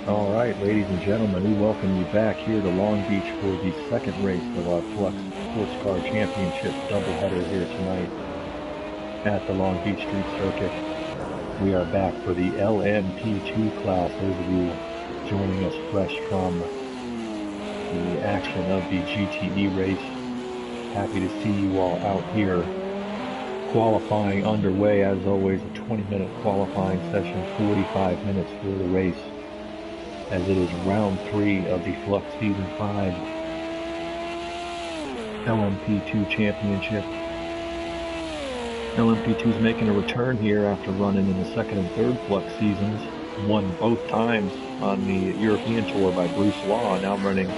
All right, ladies and gentlemen, we welcome you back here to Long Beach for the second race of our Flux Sports Car Championship doubleheader here tonight at the Long Beach Street Circuit. We are back for the LMP2 class. Those of you joining us fresh from the action of the GTE race, happy to see you all out here. Qualifying underway, as always, a 20-minute qualifying session, 45 minutes for the race, as it is round 3 of the Flux Season 5 LMP2 Championship. LMP2 is making a return here after running in the second and third Flux seasons. Won both times on the European Tour by Bruce Law, now running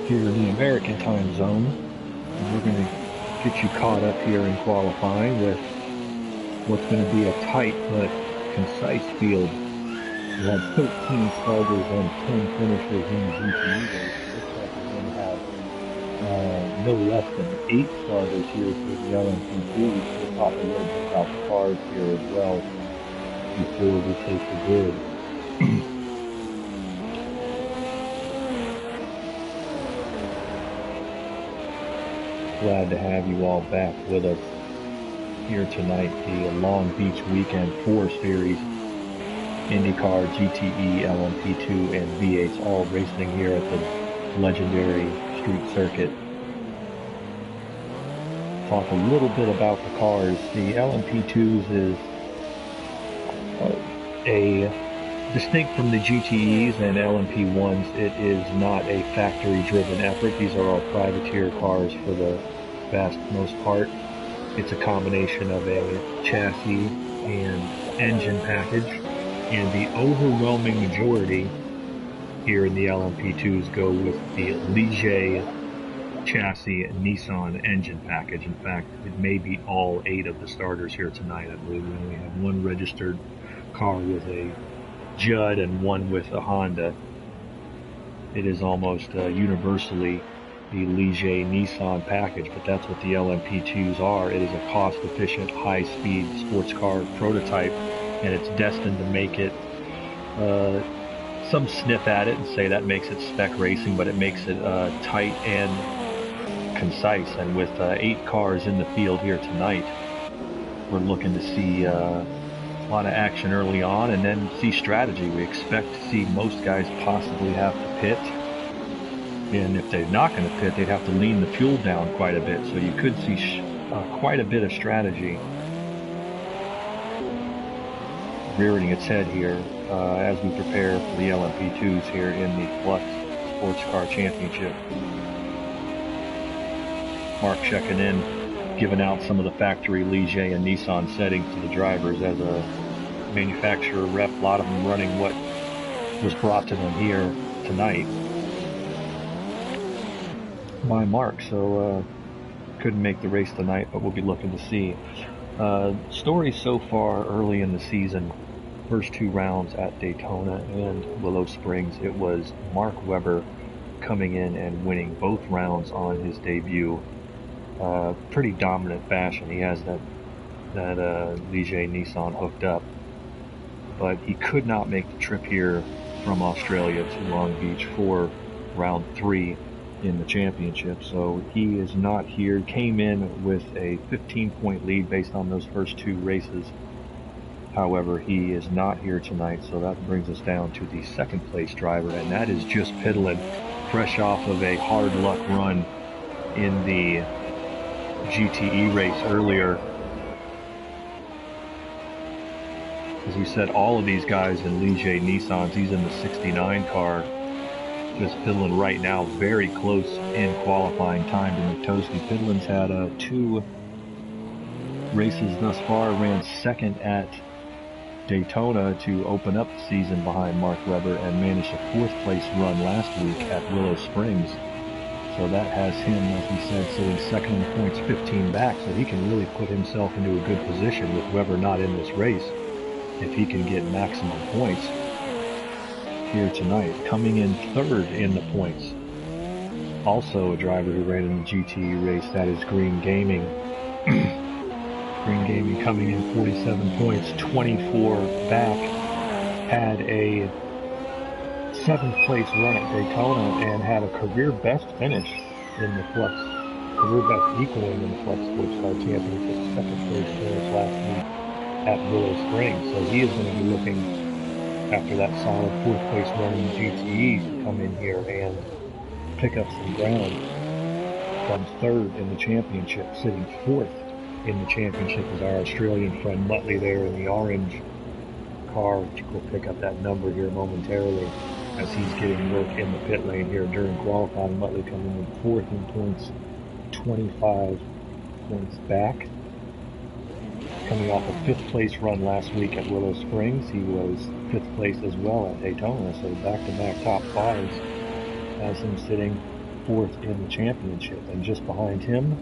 here in the American time zone. And we're going to get you caught up here in qualifying with what's going to be a tight but concise field. We had 13 starters and 10 finishers in the GTE race. Looks like we're going to have no less than 8 starters here for the LMP2. We'll talk a little bit about the cars here as well before we take the grid. Glad to have you all back with us here tonight. The Long Beach Weekend 4 Series, IndyCar, GTE, LMP2, and V8s all racing here at the legendary street circuit. Talk a little bit about the cars. The LMP2s is distinct from the GTEs and LMP1s. It is not a factory-driven effort. These are all privateer cars for the vast most part. It's a combination of a chassis and engine package, and the overwhelming majority here in the LMP2s go with the Ligier chassis and Nissan engine package. In fact, it may be all 8 of the starters here tonight. I believe we only have 1 registered car with a Judd and 1 with a Honda. It is almost universally the Ligier Nissan package, but that's what the LMP2s are. It is a cost-efficient, high-speed sports car prototype, and it's destined to make it, some sniff at it and say that makes it spec racing, but it makes it tight and concise. And with 8 cars in the field here tonight, we're looking to see a lot of action early on and then see strategy. We expect to see most guys possibly have to pit, and if they're not going to pit, they'd have to lean the fuel down quite a bit, so you could see quite a bit of strategy rearing its head here as we prepare for the LMP2s here in the Flux Sports Car Championship. Mark checking in, giving out some of the factory Ligier and Nissan settings to the drivers as a manufacturer rep. A lot of them running what was brought to them here tonight by Mark, so couldn't make the race tonight, but we'll be looking to see. Stories so far early in the season, first 2 rounds at Daytona and Willow Springs, it was Mark Webber coming in and winning both rounds on his debut. Pretty dominant fashion. He has that Ligier Nissan hooked up, but he could not make the trip here from Australia to Long Beach for round 3 in the championship, so he is not here. Came in with a 15-point lead based on those first 2 races. However, he is not here tonight, so that brings us down to the second place driver, and that is just Pidlin, fresh off of a hard luck run in the GTE race earlier. As we said, all of these guys in Ligier Nissans. He's in the 69 car. Just Pidlin right now very close in qualifying time to Matoski. Pidlin's had 2 races thus far, ran second at Daytona to open up the season behind Mark Webber, and managed a 4th place run last week at Willow Springs. So that has him, as we said, sitting second in the points, 15 back, so he can really put himself into a good position with Webber not in this race if he can get maximum points here tonight. Coming in 3rd in the points, also a driver who ran in the GTE race, that is Green Gaming. Green Gaming coming in 47 points, 24 back, had a 7th place run at Daytona and had a career best finish in the Flux, career best equaling in the Flux Sports Car Championship, 2nd place finish last week at Willow Springs. So he is going to be looking, after that solid 4th place run in the GTEs, to come in here and pick up some ground from 3rd in the championship. Sitting 4th in the championship is our Australian friend Muttley there in the orange car, which we'll pick up that number here momentarily as he's getting work in the pit lane here during qualifying. Muttley coming in 4th in points, 25 points back. Coming off a 5th place run last week at Willow Springs. He was 5th place as well at Daytona, so back-to-back top 5s has him sitting 4th in the championship. And just behind him,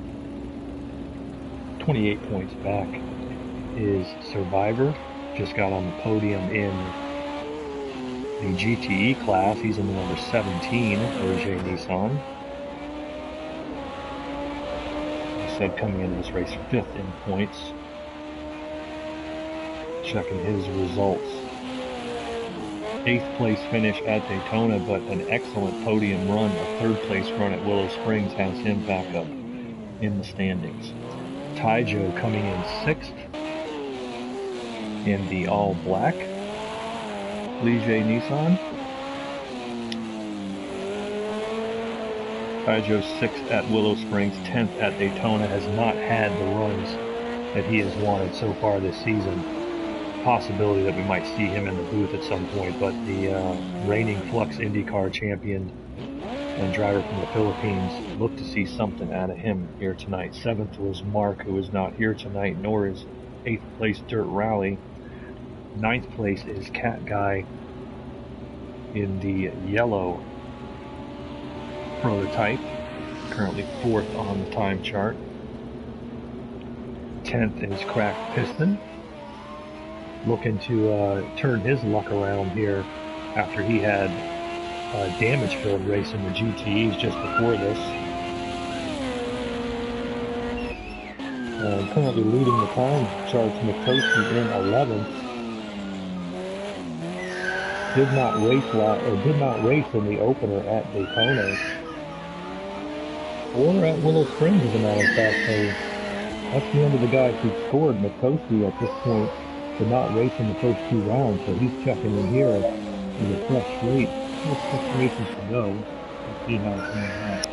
28 points back, is Survivor. Just got on the podium in the GTE class. He's in the number 17 Roger Nissan. I said coming into this race 5th in points. Checking his results. 8th place finish at Daytona, but an excellent podium run. A 3rd place run at Willow Springs has him back up in the standings. Taijo coming in 6th in the all-black Ligier Nissan. Taijo 6th at Willow Springs, 10th at Daytona. Has not had the runs that he has wanted so far this season. Possibility that we might see him in the booth at some point, but the reigning Flux IndyCar champion and driver from the Philippines, look to see something out of him here tonight. 7th was Mark, who is not here tonight, nor is 8th place Dirt Rally. 9th place is Cat Guy in the yellow prototype, currently 4th on the time chart. 10th is Cracked Piston, looking to turn his luck around here after he had a damage-filled race in the GTEs just before this. Currently leading the time charts, Mikoski in 11th. Did not race in the opener at Daytona or at Willow Springs, as a matter of fact. So that's the end of the guys who scored. Mikoski at this point did not race in the first 2 rounds, so he's checking in here with a fresh slate. Still 6 races to go. Let's see how it's going out.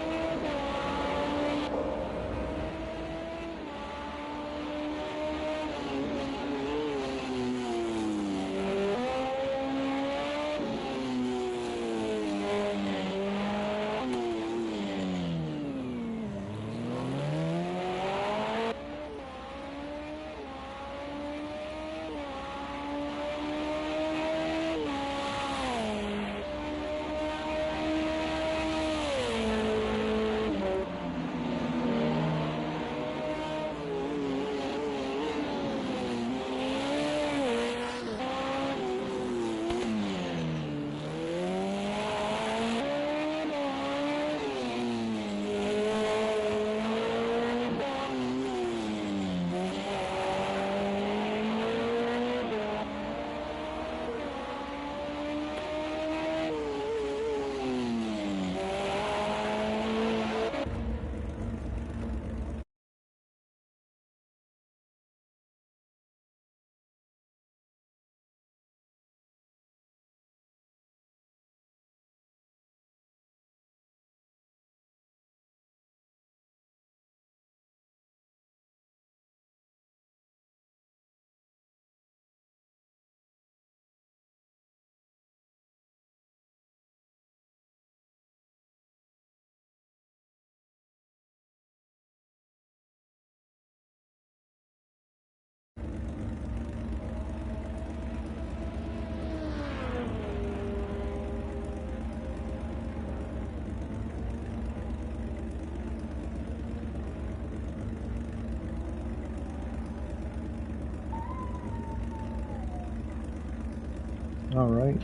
Alright,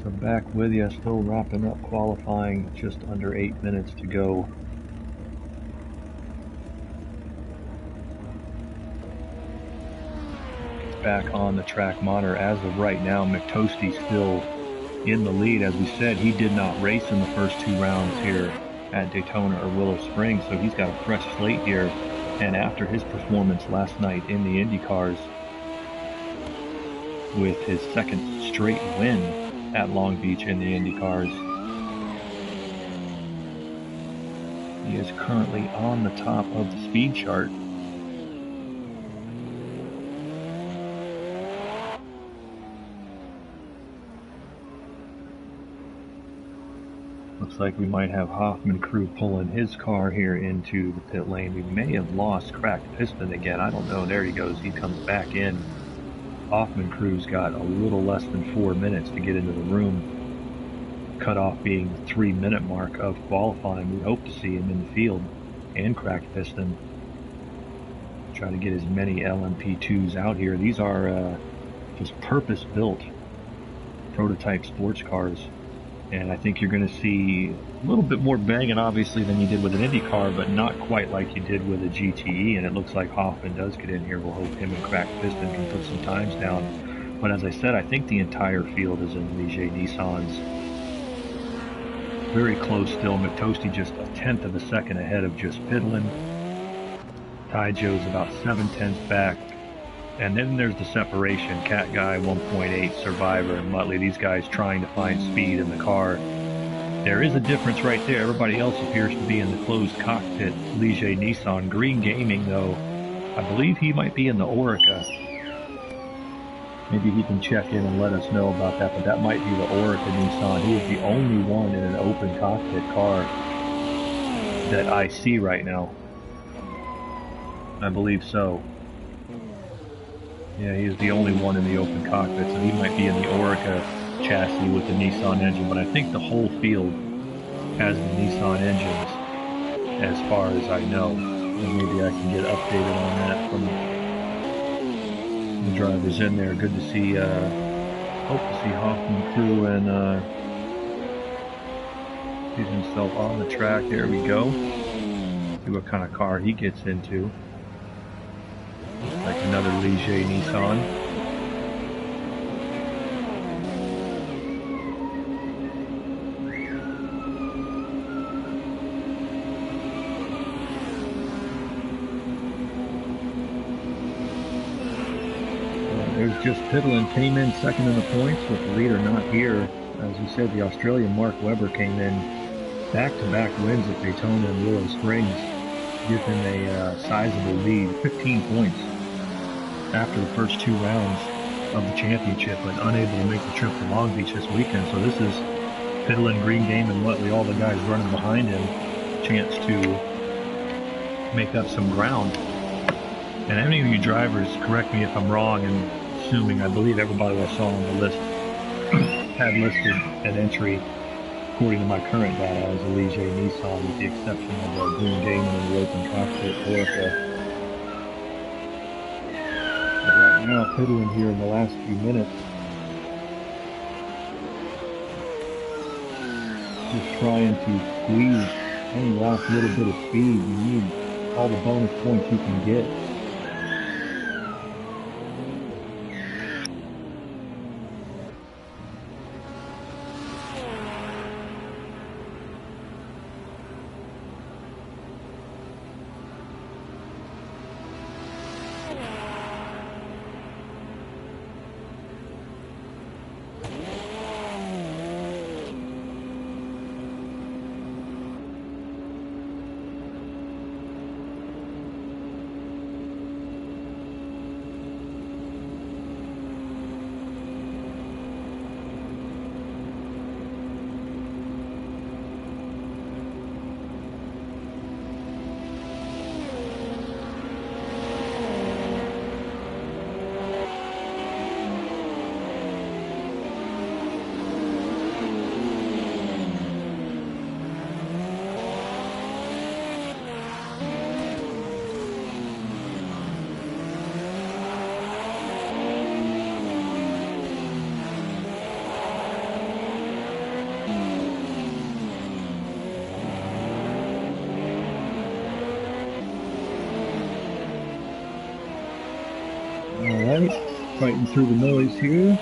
so back with you, still wrapping up qualifying, just under 8 minutes to go. back on the track monitor. As of right now, McToastie's still in the lead. As we said, he did not race in the first 2 rounds here at Daytona or Willow Springs, so he's got a fresh slate here. And after his performance last night in the IndyCars, with his second straight win at Long Beach in the IndyCars, he is currently on the top of the speed chart. Looks like we might have Hoffman crew pulling his car here into the pit lane. We may have lost cracked piston again. I don't know. There he goes. He comes back in. Hoffman crew's got a little less than 4 minutes to get into the room. Cutoff being the 3-minute mark of qualifying. We hope to see him in the field and cracked piston. Try to get as many LMP2s out here. These are just purpose-built prototype sports cars. And I think you're going to see a little bit more banging, obviously, than you did with an Indy car, but not quite like you did with a GTE. And it looks like Hoffman does get in here. We'll hope him and Cracked Piston can put some times down. But as I said, I think the entire field is in Ligier Nissans. Very close still. McToastie just a 1/10 of a second ahead of just Pidlin. Ty Joe's about 7/10 back. And then there's the separation. Cat Guy, 1.8, Survivor, and Muttley. These guys trying to find speed in the car. There is a difference right there. Everybody else appears to be in the closed cockpit. Ligier Nissan. Green Gaming, though, I believe he might be in the Orica. Maybe he can check in and let us know about that, but that might be the Orica Nissan. He is the only one in an open cockpit car that I see right now. I believe so. Yeah, he is the only one in the open cockpit, so he might be in the Orica chassis with the Nissan engine, but I think the whole field has the Nissan engines, as far as I know. And maybe I can get updated on that from the drivers in there. Good to see, hope to see Hoffman crew and get himself on the track. There we go. See what kind of car he gets into. Like another Ligier Nissan. There's just Pidlin came in second in the points with the leader not here. As we said, the Australian Mark Webber came in back-to-back wins at Daytona and Willow Springs. Give him a sizable lead, 15 points after the first 2 rounds of the championship, but unable to make the trip to Long Beach this weekend. So this is Pidlin, Green Game, and Muttley, all the guys running behind him, chance to make up some ground. And any of you drivers, correct me if I'm wrong, and assuming I believe everybody I saw on the list had listed an entry, according to my current data, as a Ligier Nissan, with the exception of Green Game and the open cockpit Orica. But right now, Pidlin here in the last few minutes, just trying to squeeze any last little bit of speed. You need all the bonus points you can get. Fighting through the noise here.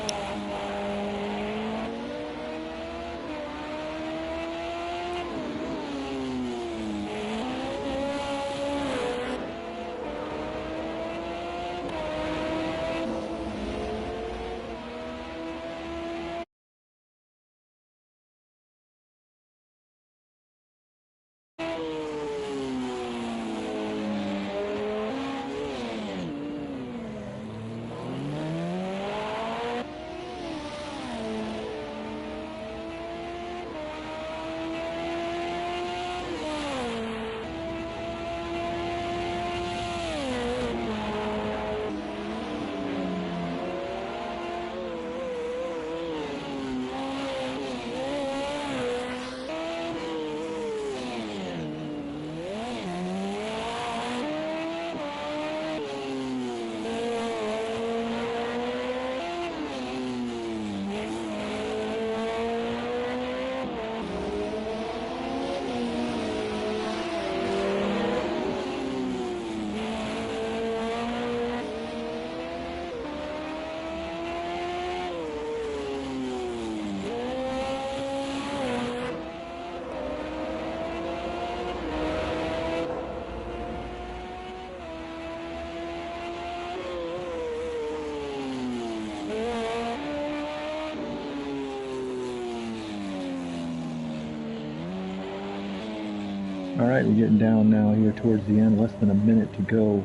Alright, we're getting down now here towards the end, less than a minute to go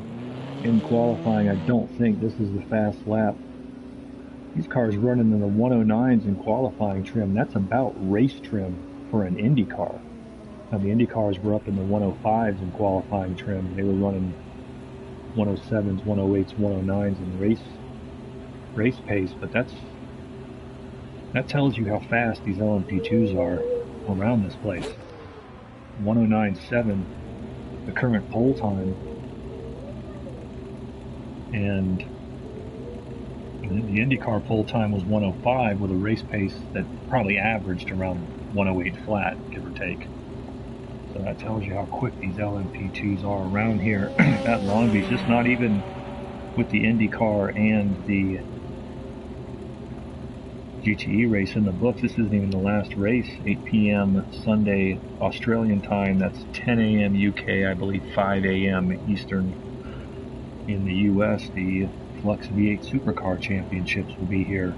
in qualifying. I don't think this is the fast lap. These cars running in the 109s in qualifying trim. That's about race trim for an Indy car. Now the Indy cars were up in the 105s in qualifying trim. They were running 107s, 108s, 109s in race pace, but that tells you how fast these LMP2s are around this place. 109.7, the current pole time, and the IndyCar pole time was 105 with a race pace that probably averaged around 108 flat, give or take. So that tells you how quick these LMP2s are around here at Long Beach. Just not even with the IndyCar and the GTE race in the books. This isn't even the last race. 8 p.m. Sunday Australian time. That's 10 a.m. UK, I believe 5 a.m. Eastern in the US. The Flux V8 Supercar Championships will be here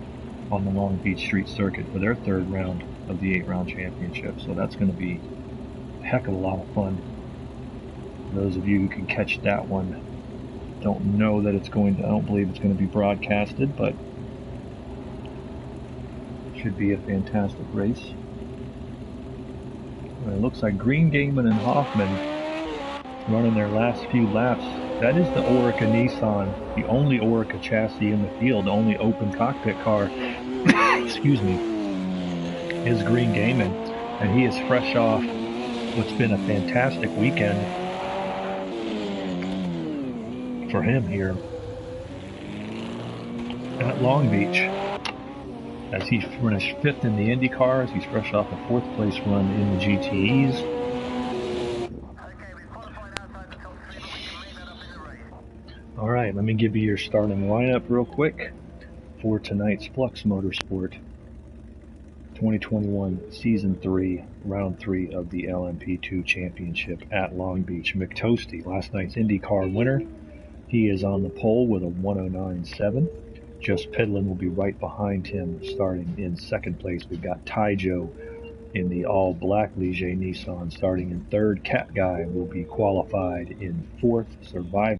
on the Long Beach Street Circuit for their third round of the 8-round championship. So that's going to be a heck of a lot of fun. For those of you who can catch that one, I don't believe it's going to be broadcasted, but should be a fantastic race. It looks like Green, Gaiman, and Hoffman running their last few laps. That is the Orica Nissan, the only Orica chassis in the field, the only open cockpit car, excuse me, is Green Gaiman, and he is fresh off what's been a fantastic weekend for him here at Long Beach, as he finished 5th in the Indy cars. He's fresh off a 4th place run in the GTEs. Alright, let me give you your starting lineup real quick for tonight's Flux Motorsport 2021 Season 3, Round 3 of the LMP2 Championship at Long Beach. McToasty, last night's IndyCar winner, he is on the pole with a 109.7. Just Pidlin will be right behind him, starting in 2nd place. We've got Taijo in the all-black Ligier Nissan starting in 3rd. Cat Guy will be qualified in 4th. Survivor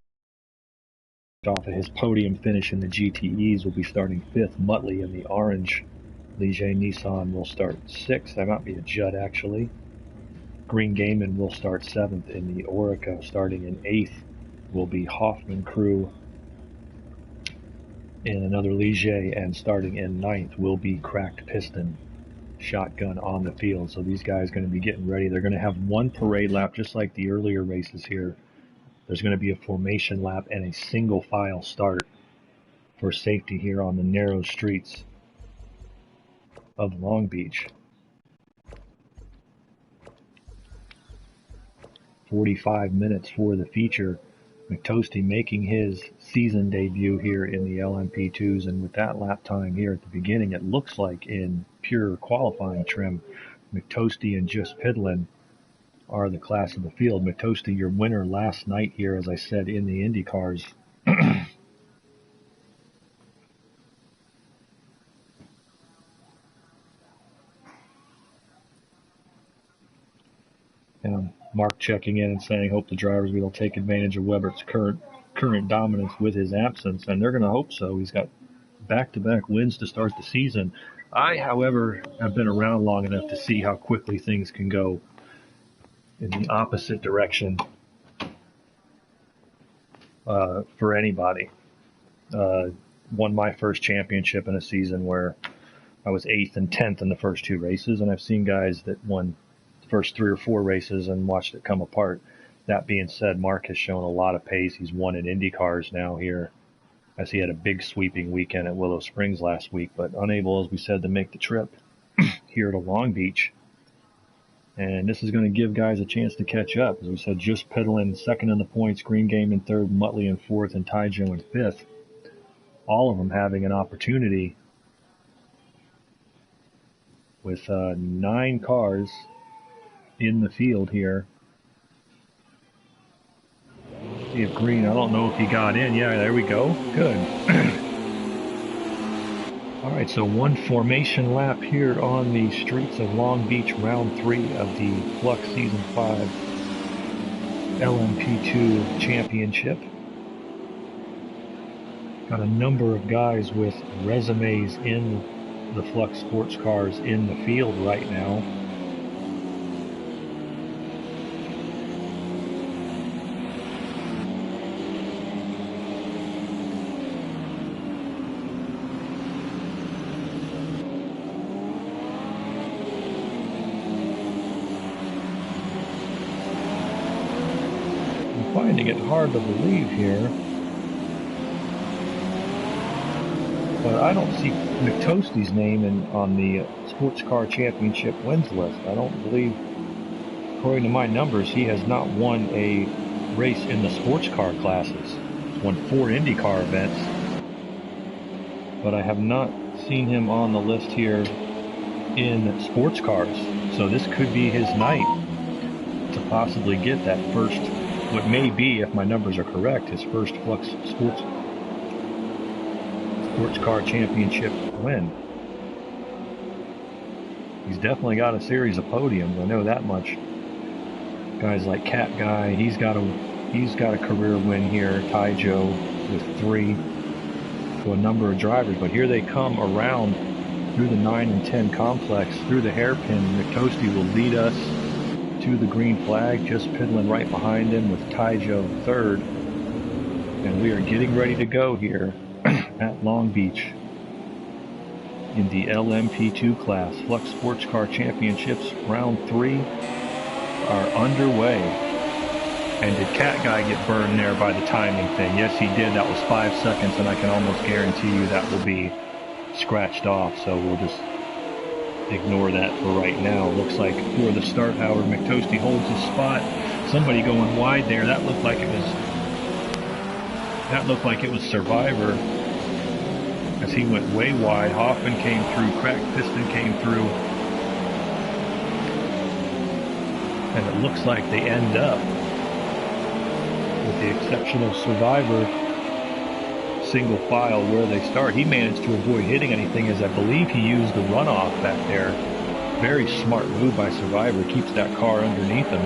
off of his podium finish in the GTEs will be starting 5th. Muttley in the orange Ligier Nissan will start 6th. That might be a Judd, actually. Green Gaiman will start 7th in the Orica. Starting in 8th will be Hoffman crew in another Ligier, and starting in 9th will be Cracked Piston Shotgun on the field. So these guys are going to be getting ready. They're going to have one parade lap, just like the earlier races here. There's going to be a formation lap and a single file start for safety here on the narrow streets of Long Beach. 45 minutes for the feature. McToasty making his season debut here in the LMP2s, and with that lap time here at the beginning, it looks like in pure qualifying trim, McToasty and Just Piddlin are the class of the field. McToasty, your winner last night here, as I said, in the Indy cars. And Mark checking in and saying, hope the drivers will take advantage of Weber's current dominance with his absence, and they're going to hope so. He's got back-to-back wins to start the season. I, however, have been around long enough to see how quickly things can go in the opposite direction for anybody. Won my first championship in a season where I was 8th and 10th in the first 2 races, and I've seen guys that won the first 3 or 4 races and watched it come apart. That being said, Mark has shown a lot of pace. He's won in Indy cars now here, as he had a big sweeping weekend at Willow Springs last week, but unable, as we said, to make the trip here to Long Beach. And this is going to give guys a chance to catch up. As we said, Just Piddlin second in the points, Green Game in third, Muttley in fourth, and Taijo in fifth. All of them having an opportunity with 9 cars in the field here. See if Green, I don't know if he got in. Yeah, there we go. Good. All right, so 1 formation lap here on the streets of Long Beach, round 3 of the Flux Season 5 LMP2 Championship. Got a number of guys with resumes in the Flux sports cars in the field right now. I'm finding it hard to believe here, but I don't see McToasty's name on the Sports Car Championship wins list. I don't believe, according to my numbers, he has not won a race in the sports car classes. He's won 4 IndyCar events, but I have not seen him on the list here in sports cars. So this could be his night to possibly get that first, what may be, if my numbers are correct, his first Flux sports car championship win. He's definitely got a series of podiums, I know that much. Guys like Cat Guy, he's got a career win here. Taijo with 3. So a number of drivers, but here they come around through the 9 and 10 complex, through the hairpin. McToasty will lead us to the green flag, Just Piddlin right behind him with Taijo third. And we are getting ready to go here at Long Beach in the LMP2 class. Flux Sports Car Championships round 3 are underway. And did Cat Guy get burned there by the timing thing? Yes, he did. That was 5 seconds, and I can almost guarantee you that will be scratched off. So we'll just ignore that for right now. Looks like for the start, Howard McToasty holds his spot. Somebody going wide there. That looked like it was Survivor, as he went way wide. Hoffman came through, Cracked Piston came through, and it looks like they end up, with the exception of Survivor, single file where they start. He managed to avoid hitting anything, as I believe he used the runoff back there. Very smart move by Survivor, keeps that car underneath him.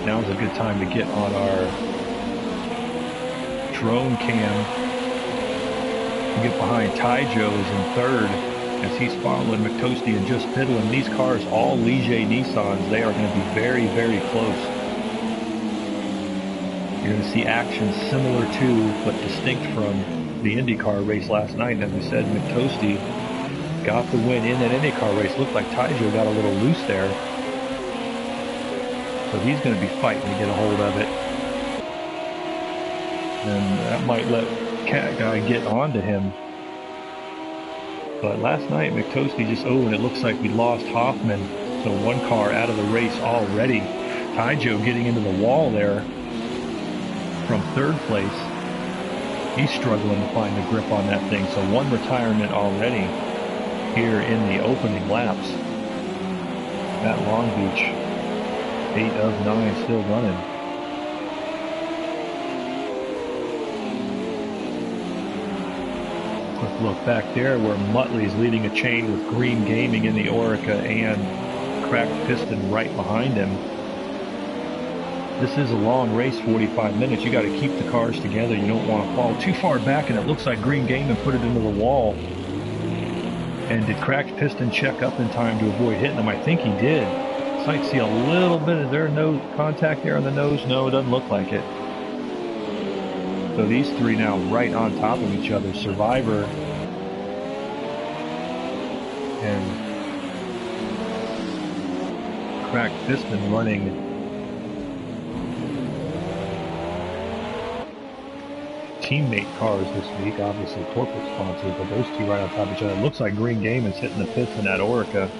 Now's a good time to get on our drone cam. Get behind Taijo is in third, as he's following McToasty and Just Piddlin. These cars, all Ligier Nissans, they are going to be very, very close. You're going to see action similar to, but distinct from, the IndyCar race last night. As we said, McToasty got the win in that IndyCar race. Looked like Taijo got a little loose there, so he's going to be fighting to get a hold of it. And that might let Cat Guy get onto him. But last night, McToasty just, and it looks like we lost Hoffman. So 1 car out of the race already. Taijo getting into the wall there. from third place. He's struggling to find the grip on that thing. So one retirement already here in the opening laps. At Long Beach, 8 of 9 still running. Quick look back there where Muttley's leading a chain with Green Gaming in the Orica and Cracked Piston right behind him. This is a long race, 45 minutes. You got to keep the cars together. You don't want to fall too far back, and it looks like Green Gaming put it into the wall. And did Cracked Piston check up in time to avoid hitting him? I think he did. So I can see a little bit of their nose contact there on the nose. No, it doesn't look like it. So these three now right on top of each other. Survivor and Cracked Piston running teammate cars this week, obviously corporate sponsors, but those two right on top of each other. It looks like Green Gamon's hitting the pits in that Orica.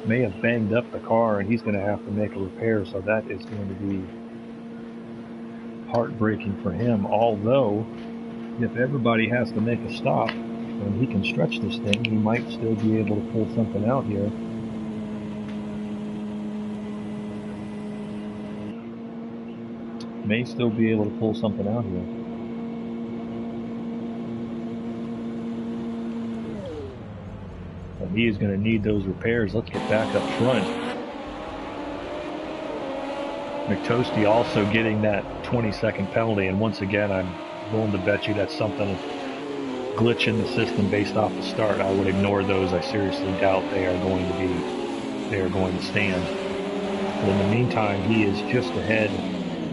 May have banged up the car, and he's going to have to make a repair, so that is going to be heartbreaking for him. Although, if everybody has to make a stop, and he can stretch this thing, he might still be able to pull something out here. May still be able to pull something out here. He is going to need those repairs. Let's get back up front. McToasty also getting that 20-second penalty, and once again, I'm willing to bet you that's something glitch in the system based off the start. I would ignore those. I seriously doubt they are going to stand. But in the meantime, he is just ahead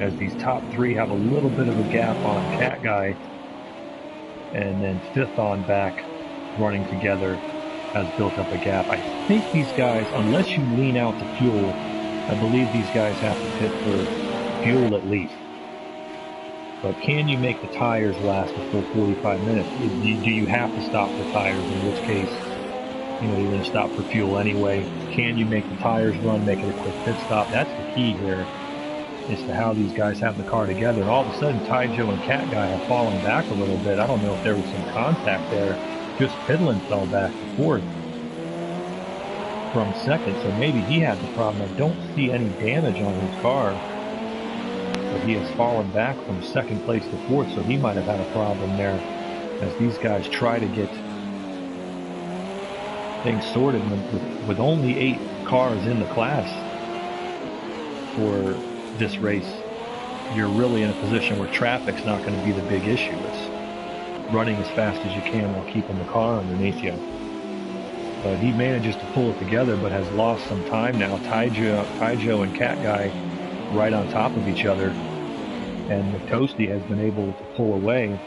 as these top three have a little bit of a gap on Cat Guy, and then fifth on back running together has built up a gap. I think these guys, unless you lean out the fuel, I believe these guys have to pit for fuel at least. But can you make the tires last a full 45 minutes? Do you have to stop the tires, in which case, you're going to stop for fuel anyway? Can you make the tires run, make it a quick pit stop? That's the key here, as to how these guys have the car together. And all of a sudden, Taijo and Cat Guy have fallen back a little bit. I don't know if there was some contact there. Just Pidlin fell back to fourth from second, so maybe he had the problem. I don't see any damage on his car, but he has fallen back from second place to fourth, so he might have had a problem there as these guys try to get things sorted with only 8 cars in the class for this race. You're really in a position where traffic's not going to be the big issue. It's running as fast as you can while keeping the car underneath you. But he manages to pull it together, but has lost some time now. Taijo and Cat Guy right on top of each other, and McToasty has been able to pull away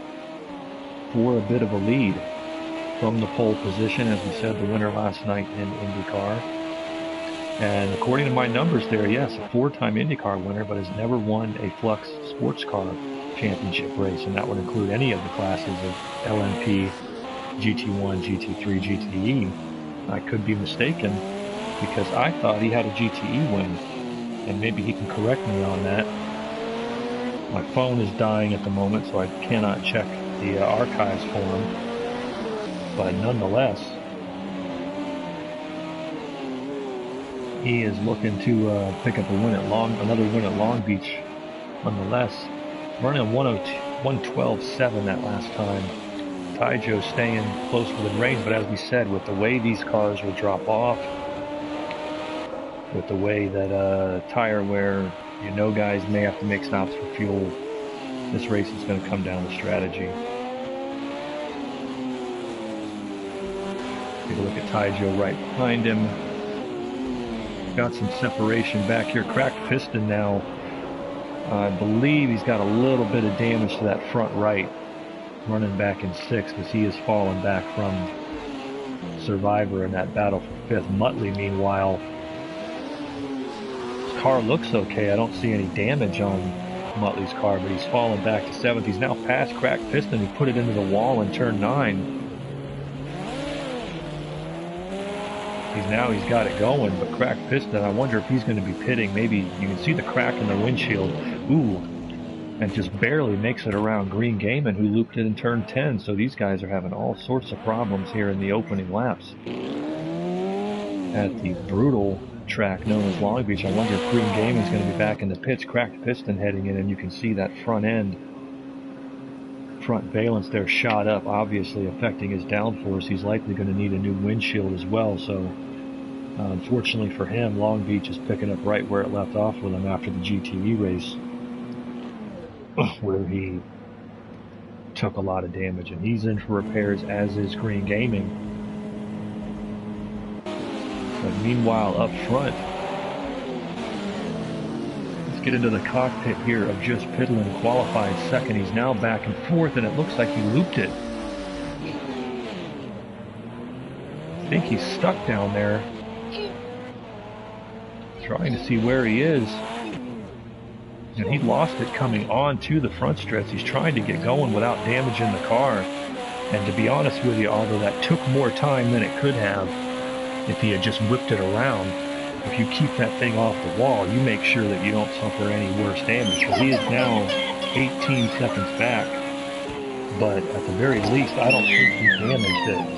for a bit of a lead from the pole position, as we said, the winner last night in IndyCar. And according to my numbers there, yes, a 4-time IndyCar winner, but has never won a Flux sports car championship race, and that would include any of the classes of LMP, GT1, GT3, GTE. I could be mistaken, because I thought he had a GTE win, and maybe he can correct me on that. My phone is dying at the moment, so I cannot check the archives for him, but nonetheless, he is looking to pick up another win at Long Beach nonetheless. Running a 112.7 that last time. Taijo staying close within range, but as we said, with the way these cars will drop off, with the way that tire wear, guys may have to make stops for fuel, this race is going to come down to strategy. Take a look at Taijo right behind him. Got some separation back here. Cracked Piston now. I believe he's got a little bit of damage to that front right, running back in 6th as he has fallen back from Survivor in that battle for 5th. Muttley, meanwhile, his car looks okay. I don't see any damage on Muttley's car, but he's fallen back to 7th. He's now past Cracked Piston, who put it into the wall in turn 9. He's got it going, but Cracked Piston, I wonder if he's going to be pitting. Maybe you can see the crack in the windshield. Ooh, and just barely makes it around Green Gaiman, who looped it in turn 10. So these guys are having all sorts of problems here in the opening laps at the brutal track known as Long Beach. I wonder if Green Gaiman's going to be back in the pits. Cracked piston heading in, and you can see that front valence there shot up, obviously affecting his downforce. He's likely going to need a new windshield as well. So unfortunately for him, Long Beach is picking up right where it left off with him after the GTE race, where he took a lot of damage, and he's in for repairs, as is Green Gaming. But meanwhile, up front, let's get into the cockpit here of Just Piddlin, qualified second. He's now back and forth, and it looks like he looped it. I think he's stuck down there, trying to see where he is. And he lost it coming on to the front stretch. He's trying to get going without damaging the car. And to be honest with you, although that took more time than it could have if he had just whipped it around, if you keep that thing off the wall, you make sure that you don't suffer any worse damage. So he is now 18 seconds back, but at the very least, I don't think he damaged it.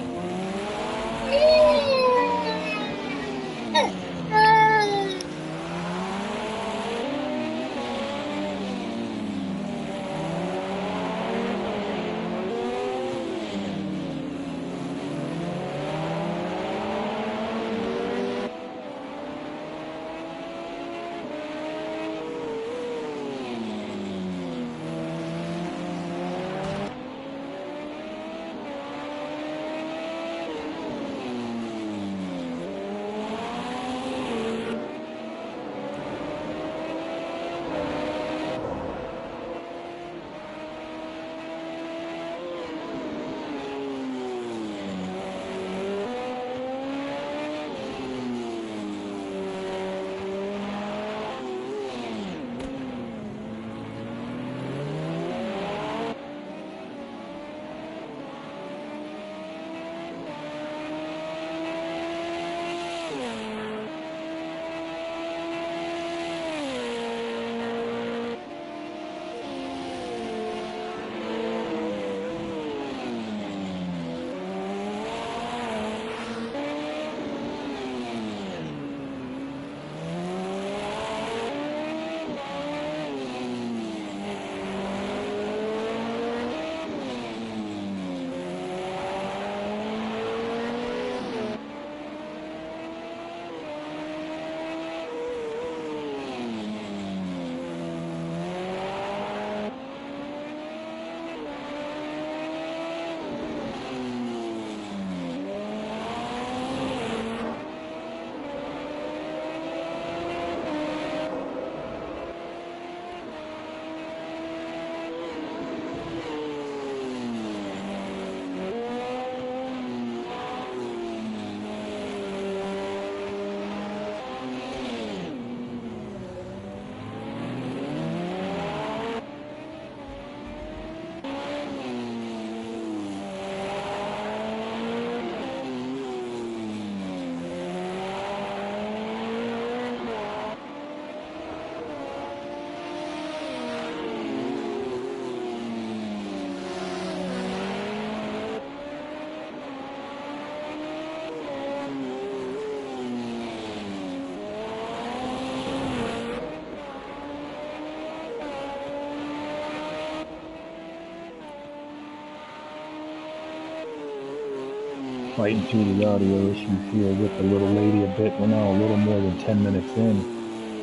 Fighting through the audio issues here with the little lady a bit. We're now a little more than 10 minutes in,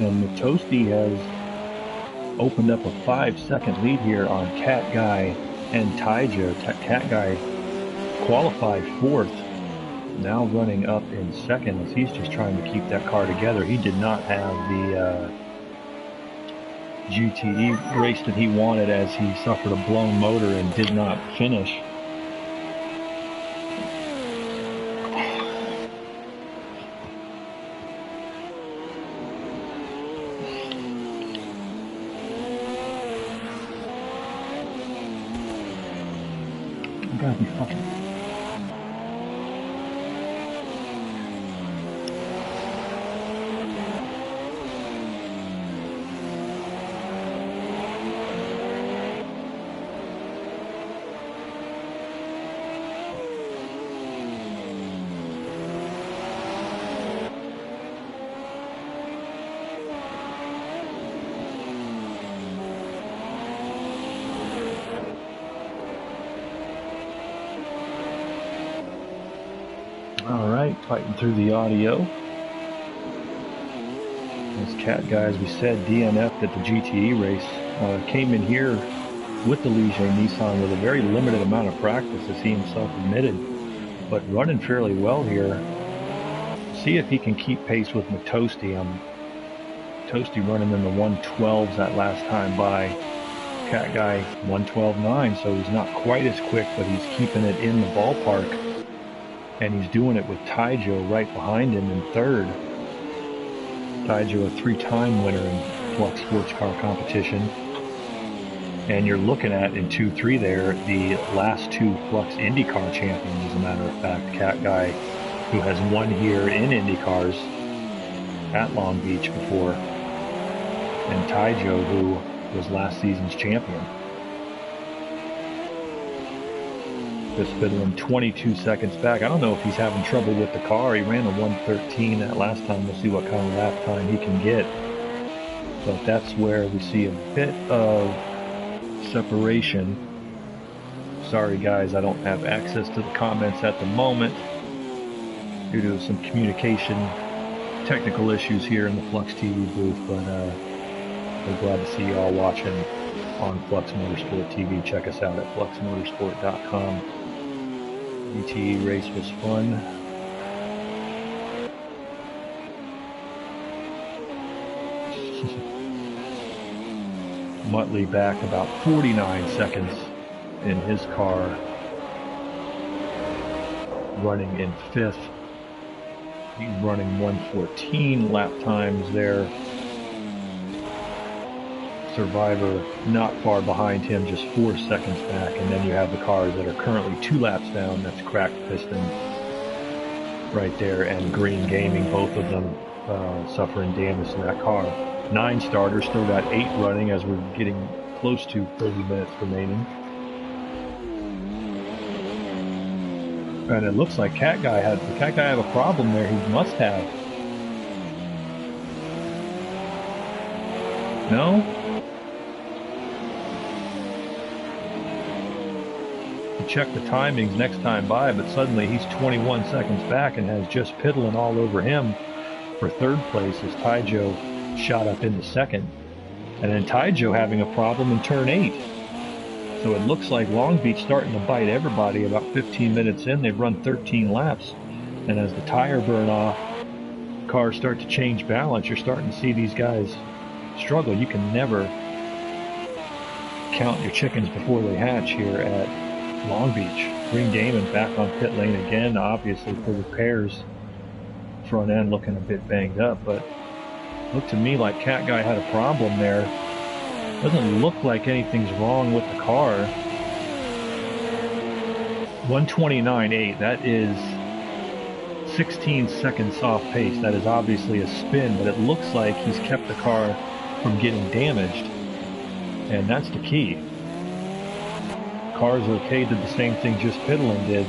and the Toasty has opened up a 5-second lead here on Cat Guy and Taija. Cat Guy qualified fourth, now running up in second as he's just trying to keep that car together. He did not have the GTE race that he wanted, as he suffered a blown motor and did not finish. Gotta be fucking. All right, fighting through the audio. This cat guy, as we said, DNF'd at the GTE race. Came in here with the Ligier Nissan with a very limited amount of practice, as he himself admitted, but running fairly well here. See if he can keep pace with Toasty. Toasty running in the 112s that last time by. Cat guy 112.9, so he's not quite as quick, but he's keeping it in the ballpark. And he's doing it with Taijo right behind him in third. Taijo, a 3-time winner in Flux Sports Car competition. And you're looking at, in 2-3 there, the last 2 Flux IndyCar champions, as a matter of fact. Cat guy, who has won here in IndyCars at Long Beach before. And Taijo, who was last season's champion. Just fiddling 22 seconds back. I don't know if he's having trouble with the car. He ran a 113 that last time. We'll see what kind of lap time he can get. But that's where we see a bit of separation. Sorry guys, I don't have access to the comments at the moment due to some communication technical issues here in the Flux TV booth, but we're glad to see you all watching on Flux Motorsport TV. Check us out at fluxmotorsport.com. GTE race was fun. Muttley back about 49 seconds in his car, running in 5th. He's running 114 lap times there. Survivor not far behind him, just 4 seconds back, and then you have the cars that are currently 2 laps down. That's Cracked Piston right there and Green Gaming, both of them suffering damage to that car. 9 starters, still got 8 running as we're getting close to 30 minutes remaining. And it looks like Cat Guy have a problem there. He must have. No? Check the timings next time by, but suddenly he's 21 seconds back and has just piddling all over him for 3rd place as Taijo shot up into 2nd. And then Taijo having a problem in turn 8. So it looks like Long Beach starting to bite everybody. About 15 minutes in, they've run 13 laps. And as the tire burn off, cars start to change balance, you're starting to see these guys struggle. You can never count your chickens before they hatch here at Long Beach. Green Gaming back on pit lane again, obviously for repairs. Front end looking a bit banged up, but looked to me like Cat Guy had a problem there. Doesn't look like anything's wrong with the car. 129.8, that is 16 seconds off pace. That is obviously a spin, but it looks like he's kept the car from getting damaged, and that's the key. Cars okay did the same thing just Piddling did.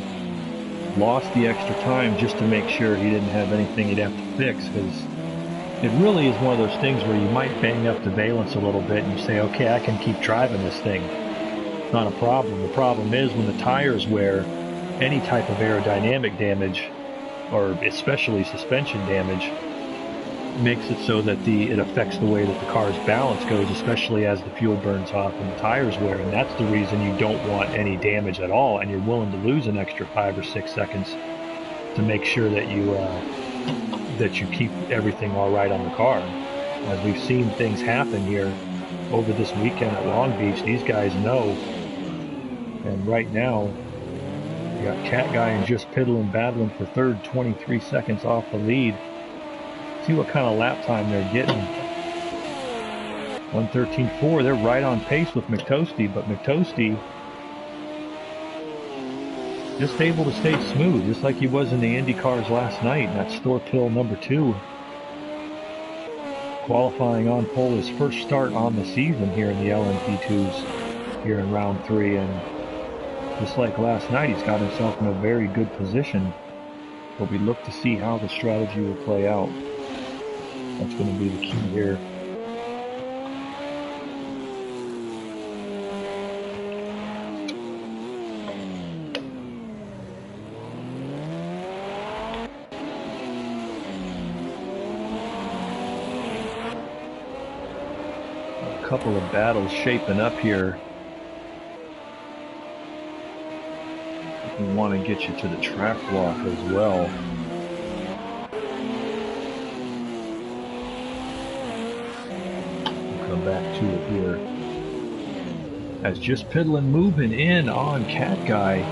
Lost the extra time just to make sure he didn't have anything he'd have to fix, because it really is one of those things where you might bang up the valence a little bit and you say, okay, I can keep driving this thing. Not a problem. The problem is when the tires wear, any type of aerodynamic damage, or especially suspension damage, makes it so that it affects the way that the car's balance goes, especially as the fuel burns off and the tires wear. And that's the reason you don't want any damage at all, and you're willing to lose an extra 5 or 6 seconds to make sure that you keep everything all right on the car. As we've seen things happen here over this weekend at Long Beach, these guys know. And right now, you got Cat Guy and Just Piddling battling for 3rd, 23 seconds off the lead. See what kind of lap time they're getting. 113.4, they're right on pace with McToasty, but McToasty just able to stay smooth, just like he was in the Indy cars last night. That's Store Pill number 2. Qualifying on pole, his first start on the season here in the LMP2s here in round 3. And just like last night, he's got himself in a very good position. But we look to see how the strategy will play out. That's going to be the key here. couple of battles shaping up here. We want to get you to the track walk as well. We'll come back to it here. As just piddling, moving in on Cat Guy,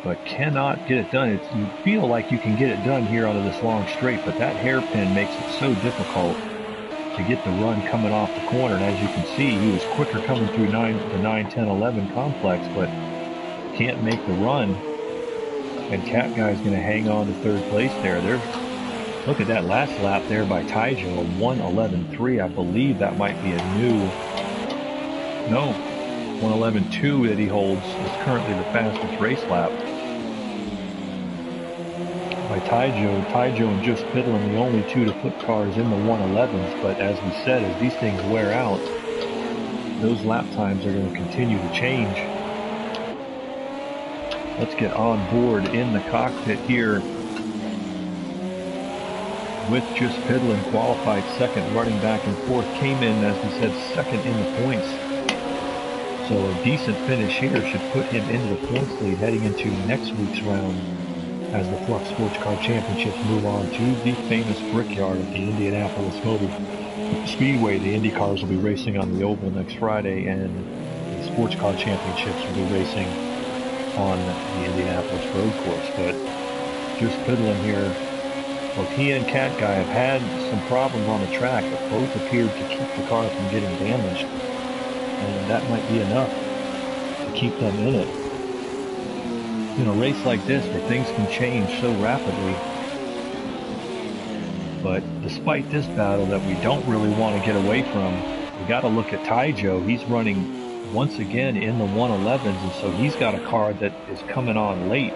but cannot get it done. You feel like you can get it done here onto this long straight, but that hairpin makes it so difficult to get the run coming off the corner. And as you can see, he was quicker coming through the 9, 10, 11 complex, but can't make the run. And Cat Guy's going to hang on to third place there. Look at that last lap there by Taijo, a 1:11.3. I believe that might be a new, no, 1:11.2 that he holds is currently the fastest race lap by Taijo. Taijo and Just Fiddlin', the only two to put cars in the 1:11s, but as we said, as these things wear out, those lap times are going to continue to change. Let's get on board in the cockpit here with Just Fiddlin', qualified second, running back and forth, came in, as we said, second in the points. So a decent finish here should put him into the points lead heading into next week's round as the Flux Sports Car Championships move on to the famous Brickyard at the Indianapolis Motor Speedway. The Indy cars will be racing on the oval next Friday, and the Sports Car Championships will be racing on the Indianapolis road course. But Just Fiddlin' here, both he and Cat Guy have had some problems on the track, but both appeared to keep the car from getting damaged. And that might be enough to keep them in it. In a race like this, where things can change so rapidly. But despite this battle that we don't really want to get away from, we got to look at Taijo. He's running once again in the 1:11s, and so he's got a car that is coming on late.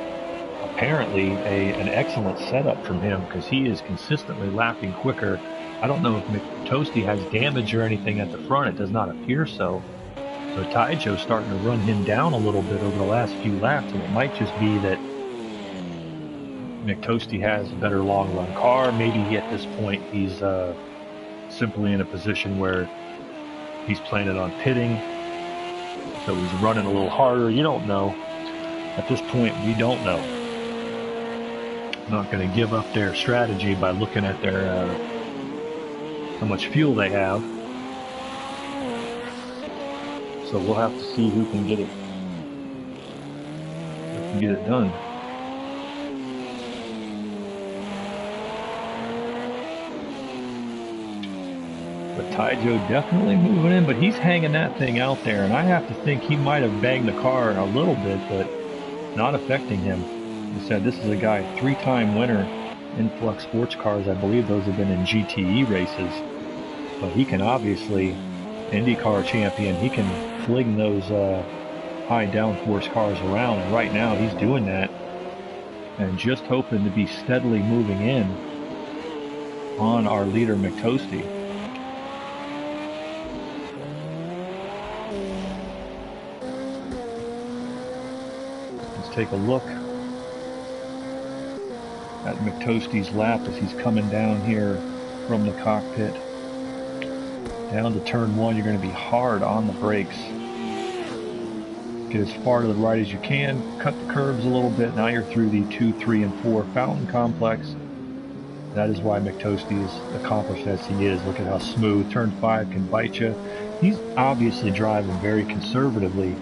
Apparently an excellent setup from him, because he is consistently lapping quicker. I don't know if McToasty has damage or anything at the front. It does not appear so. So Taijo's starting to run him down a little bit over the last few laps, and it might just be that McToasty has a better long run car. Maybe at this point he's simply in a position where he's planning on pitting, so he's running a little harder. You don't know. At this point, we don't know. I'm not going to give up their strategy by looking at their how much fuel they have. So we'll have to see who can get it done. But Taijo definitely moving in, but he's hanging that thing out there, and I have to think he might have banged the car a little bit, but not affecting him. He said this is a guy, 3-time winner in Flux sports cars. I believe those have been in GTE races, but he can obviously, IndyCar champion, he can fling those high downforce cars around, and right now he's doing that and just hoping to be steadily moving in on our leader McToasty. Let's take a look at McToasty's lap as he's coming down here from the cockpit. Down to turn 1, you're going to be hard on the brakes. Get as far to the right as you can, cut the curves a little bit. Now you're through the 2, 3, and 4 fountain complex. That is why McToasty is accomplished as he is. Look at how smooth. Turn 5 can bite you. He's obviously driving very conservatively,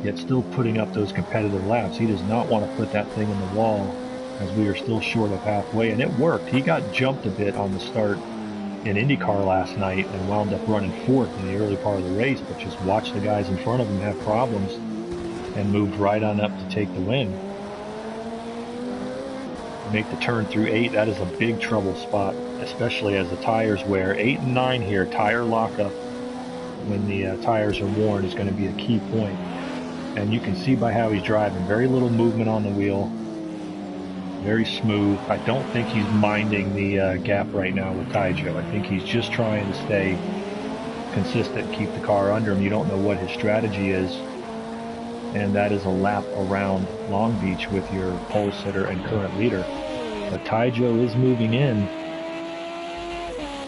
yet still putting up those competitive laps. He does not want to put that thing in the wall, as we are still short of halfway, and it worked. He got jumped a bit on the start in IndyCar last night and wound up running 4th in the early part of the race, but just watched the guys in front of him have problems and moved right on up to take the win. Make the turn through 8, that is a big trouble spot, especially as the tires wear. 8 and 9 here, tire lockup when the tires are worn is going to be a key point. And you can see by how he's driving, very little movement on the wheel. Very smooth. I don't think he's minding the gap right now with Taijo. I think he's just trying to stay consistent, keep the car under him. You don't know what his strategy is. And that is a lap around Long Beach with your pole sitter and current leader. But Taijo is moving in.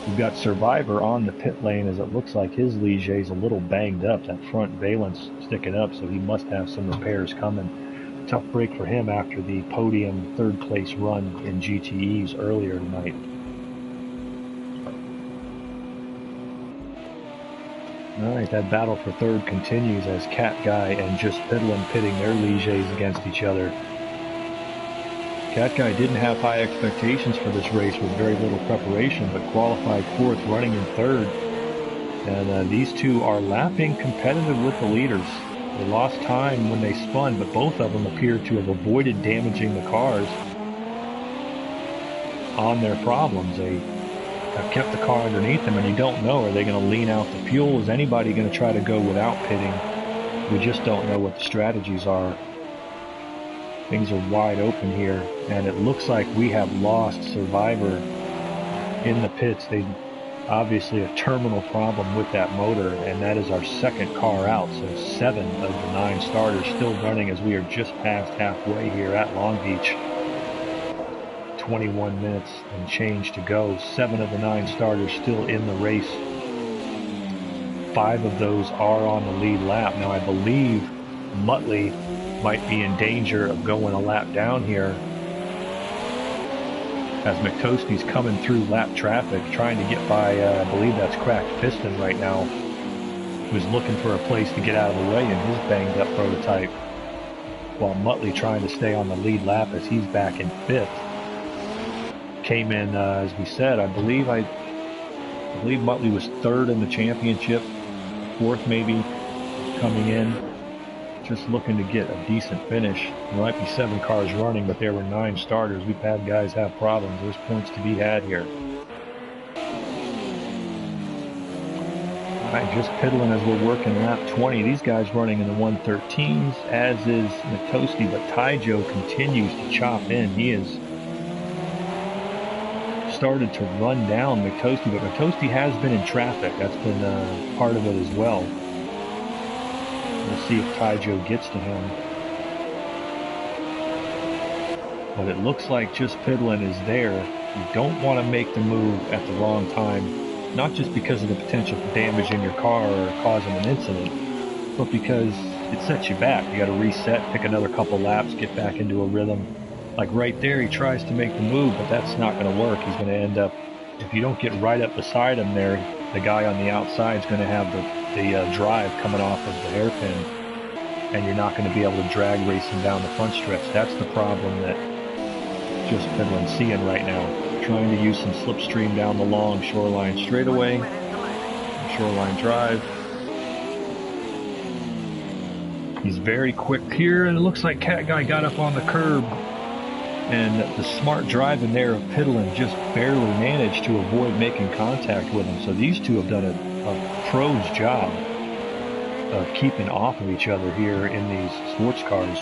We've got Survivor on the pit lane, as it looks like his Ligier is a little banged up. That front valence sticking up, so he must have some repairs coming. Tough break for him after the podium third place run in GTEs earlier tonight. Alright, that battle for third continues as Cat Guy and Just Piddlin pitting their Ligiers against each other. Cat Guy didn't have high expectations for this race with very little preparation, but qualified fourth, running in third. And these two are lapping competitive with the leaders. They lost time when they spun, but both of them appear to have avoided damaging the cars on their problems. They have kept the car underneath them, and you don't know, are they going to lean out the fuel? Is anybody going to try to go without pitting? We just don't know what the strategies are. Things are wide open here, and it looks like we have lost Survivor in the pits. They obviously a terminal problem with that motor, and that is our second car out. So 7 of the 9 starters still running as we are just past halfway here at Long Beach. 21 minutes and change to go. 7 of the 9 starters still in the race. 5 of those are on the lead lap. Now I believe Muttley might be in danger of going a lap down here as McToastie's coming through lap traffic, trying to get by, I believe that's Cracked Piston right now, who's looking for a place to get out of the way in his banged up prototype, while Muttley trying to stay on the lead lap as he's back in 5th. Came in, as we said, I believe Muttley was 3rd in the championship, 4th maybe, coming in. Just looking to get a decent finish. There might be 7 cars running, but there were 9 starters. We've had guys have problems. There's points to be had here. Alright, just piddling as we're working lap 20. These guys running in the 113s, as is McToastie, but Taijo continues to chop in. He has started to run down McToastie, but McToastie has been in traffic. That's been part of it as well. We'll see if Taijo gets to him. But it looks like Just Piddlin is there. You don't want to make the move at the wrong time, not just because of the potential for damaging your car or causing an incident, but because it sets you back. You got to reset, pick another couple laps, get back into a rhythm. Like right there, he tries to make the move, but that's not going to work. He's going to end up, if you don't get right up beside him there, the guy on the outside is going to have the drive coming off of the hairpin, and you're not going to be able to drag racing down the front stretch. That's the problem that Just Piddlin's seeing right now. Trying to use some slipstream down the long shoreline straightaway, shoreline drive. He's very quick here, and it looks like Cat Guy got up on the curb, and the smart driving there of Piddlin just barely managed to avoid making contact with him. So these two have done a pro's job of keeping off of each other here in these sports cars.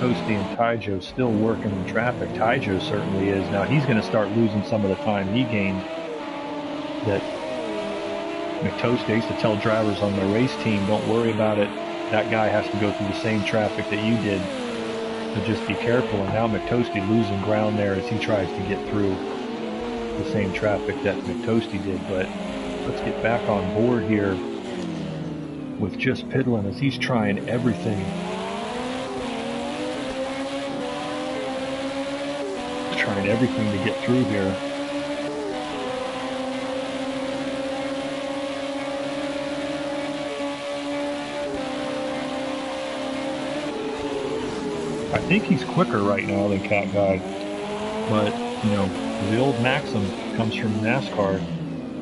McToastie and Taijo still working in traffic. Taijo certainly is. Now he's going to start losing some of the time he gained. That McToastie used to tell drivers on the race team, don't worry about it. That guy has to go through the same traffic that you did. So just be careful. And now McToastie losing ground there as he tries to get through the same traffic that McToastie did. But let's get back on board here with Just Piddlin as he's trying everything. Trying everything to get through here. I think he's quicker right now than Cat Guy, but you know, the old maxim comes from NASCAR: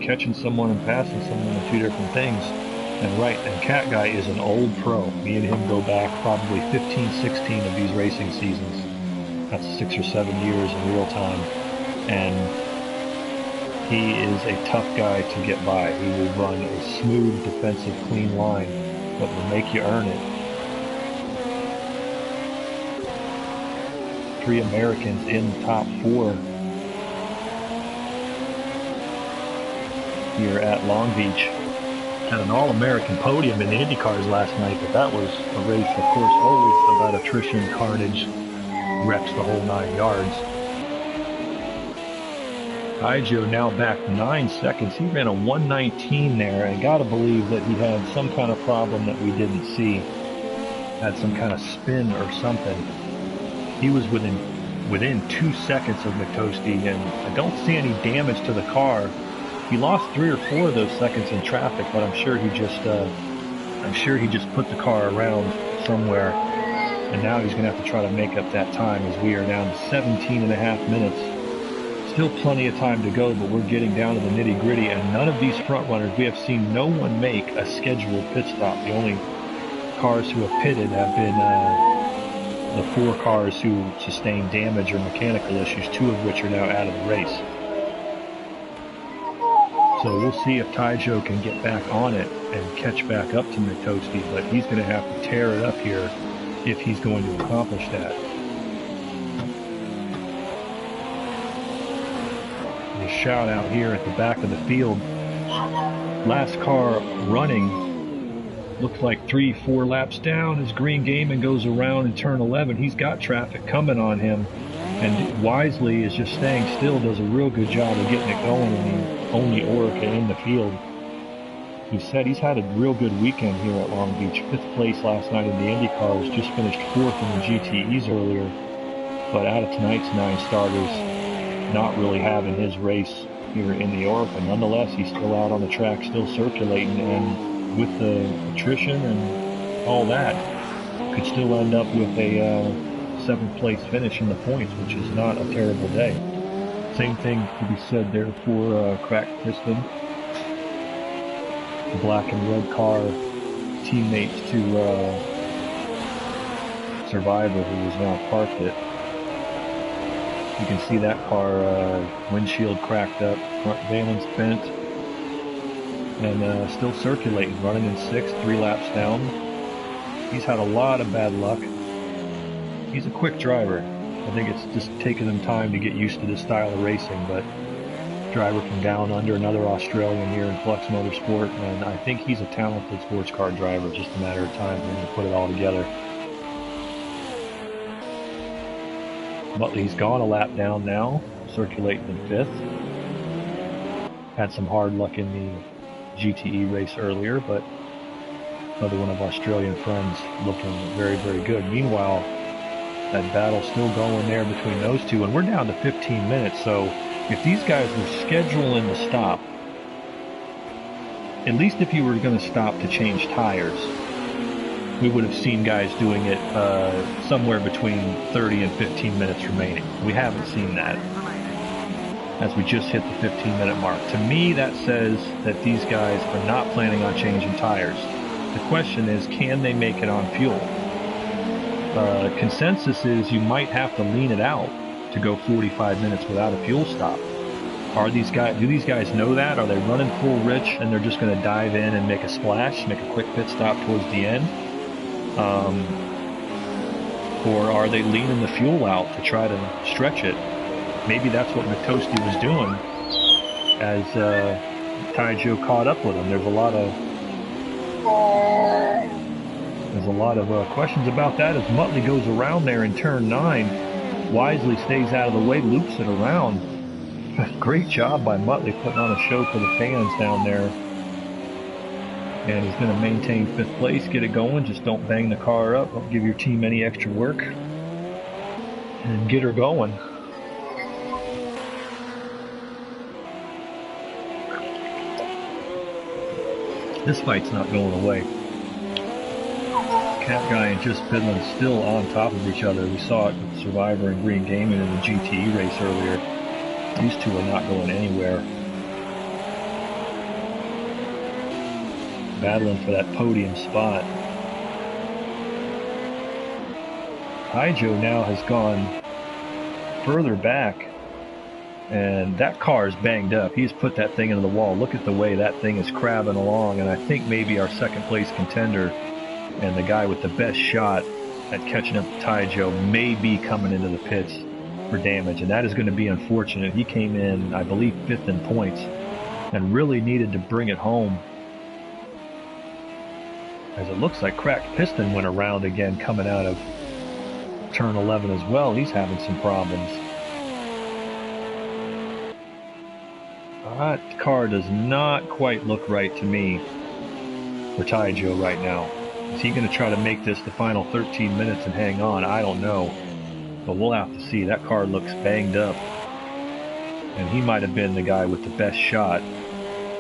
catching someone and passing someone are 2 different things. And Cat Guy is an old pro. Me and him go back probably 15, 16 of these racing seasons. That's 6 or 7 years in real time, and he is a tough guy to get by. He will run a smooth, defensive, clean line, but will make you earn it. 3 Americans in the top 4 here at Long Beach. Had an All-American podium in the IndyCars last night, but that was a race, of course, always about attrition, carnage. wrecks the whole 9 yards. Taijo now back 9 seconds. He ran a 1:19 there, and gotta believe that he had some kind of problem that we didn't see. Had some kind of spin or something. He was within 2 seconds of McToasty, and I don't see any damage to the car. He lost 3 or 4 of those seconds in traffic, but I'm sure he just put the car around somewhere, and now he's gonna have to try to make up that time, as we are down to 17.5 minutes. Still plenty of time to go, but we're getting down to the nitty gritty, and none of these front runners, we have seen no one make a scheduled pit stop. The only cars who have pitted have been the 4 cars who sustained damage or mechanical issues, 2 of which are now out of the race. So we'll see if Taijo can get back on it and catch back up to McToasty, but he's going to have to tear it up here if he's going to accomplish that. And a shout out here at the back of the field. Last car running, looks like 3-4 laps down as Green Gaming goes around in turn 11. He's got traffic coming on him, and Wisely is just staying still, does a real good job of getting it going, and the only Orica in the field. He said he's had a real good weekend here at Long Beach. 5th place last night in the Indy cars, just finished 4th in the GTEs earlier, but out of tonight's 9 starters, not really having his race here in the Orica. Nonetheless, he's still out on the track, still circulating, and with the attrition and all that, could still end up with a 7th place finish in the points, which is not a terrible day. Same thing to be said there for Cracked Piston. The black and red car, teammates to Survivor, who is now parked it. You can see that car windshield cracked up, front valence bent, and still circulating, running in 6th, 3 laps down. He's had a lot of bad luck. He's a quick driver. I think it's just taken him time to get used to this style of racing, but driver from down under, another Australian here in Flux Motorsport, and I think he's a talented sports car driver, just a matter of time for him to put it all together. Muttley's gone a lap down now, circulating in 5th. Had some hard luck in the GTE race earlier, but another one of Australian friends looking very, very good. Meanwhile, that battle's still going there between those two, and we're down to 15 minutes, so if these guys were scheduling to stop, at least if you were going to stop to change tires, we would have seen guys doing it somewhere between 30 and 15 minutes remaining. We haven't seen that, as we just hit the 15-minute mark. To me, that says that these guys are not planning on changing tires. The question is, can they make it on fuel? Consensus is you might have to lean it out to go 45 minutes without a fuel stop. Do these guys know that? Are they running full rich and they're just going to dive in and make a splash, make a quick pit stop towards the end? Or are they leaning the fuel out to try to stretch it? Maybe that's what McToasty was doing as Taijo caught up with him. There's a lot of questions about that as Muttley goes around there in turn 9. Wisely stays out of the way, loops it around. Great job by Muttley putting on a show for the fans down there. And he's going to maintain 5th place, get it going. Just don't bang the car up. Don't give your team any extra work. And get her going. This fight's not going away. Cat Guy and Just Fiddlin' still on top of each other. We saw it with Survivor and Green Gaming in the GTE race earlier. These two are not going anywhere. Battling for that podium spot. Taijo now has gone further back, and that car is banged up. He's put that thing into the wall. Look at the way that thing is crabbing along, and I think maybe our 2nd place contender and the guy with the best shot at catching up to Taijo may be coming into the pits for damage, and that is going to be unfortunate. He came in, I believe, 5th in points and really needed to bring it home, as it looks like Cracked Piston went around again coming out of turn 11 as well. He's having some problems. That car does not quite look right to me for Taijo right now. Is he going to try to make this the final 13 minutes and hang on? I don't know. But we'll have to see. That car looks banged up. And he might have been the guy with the best shot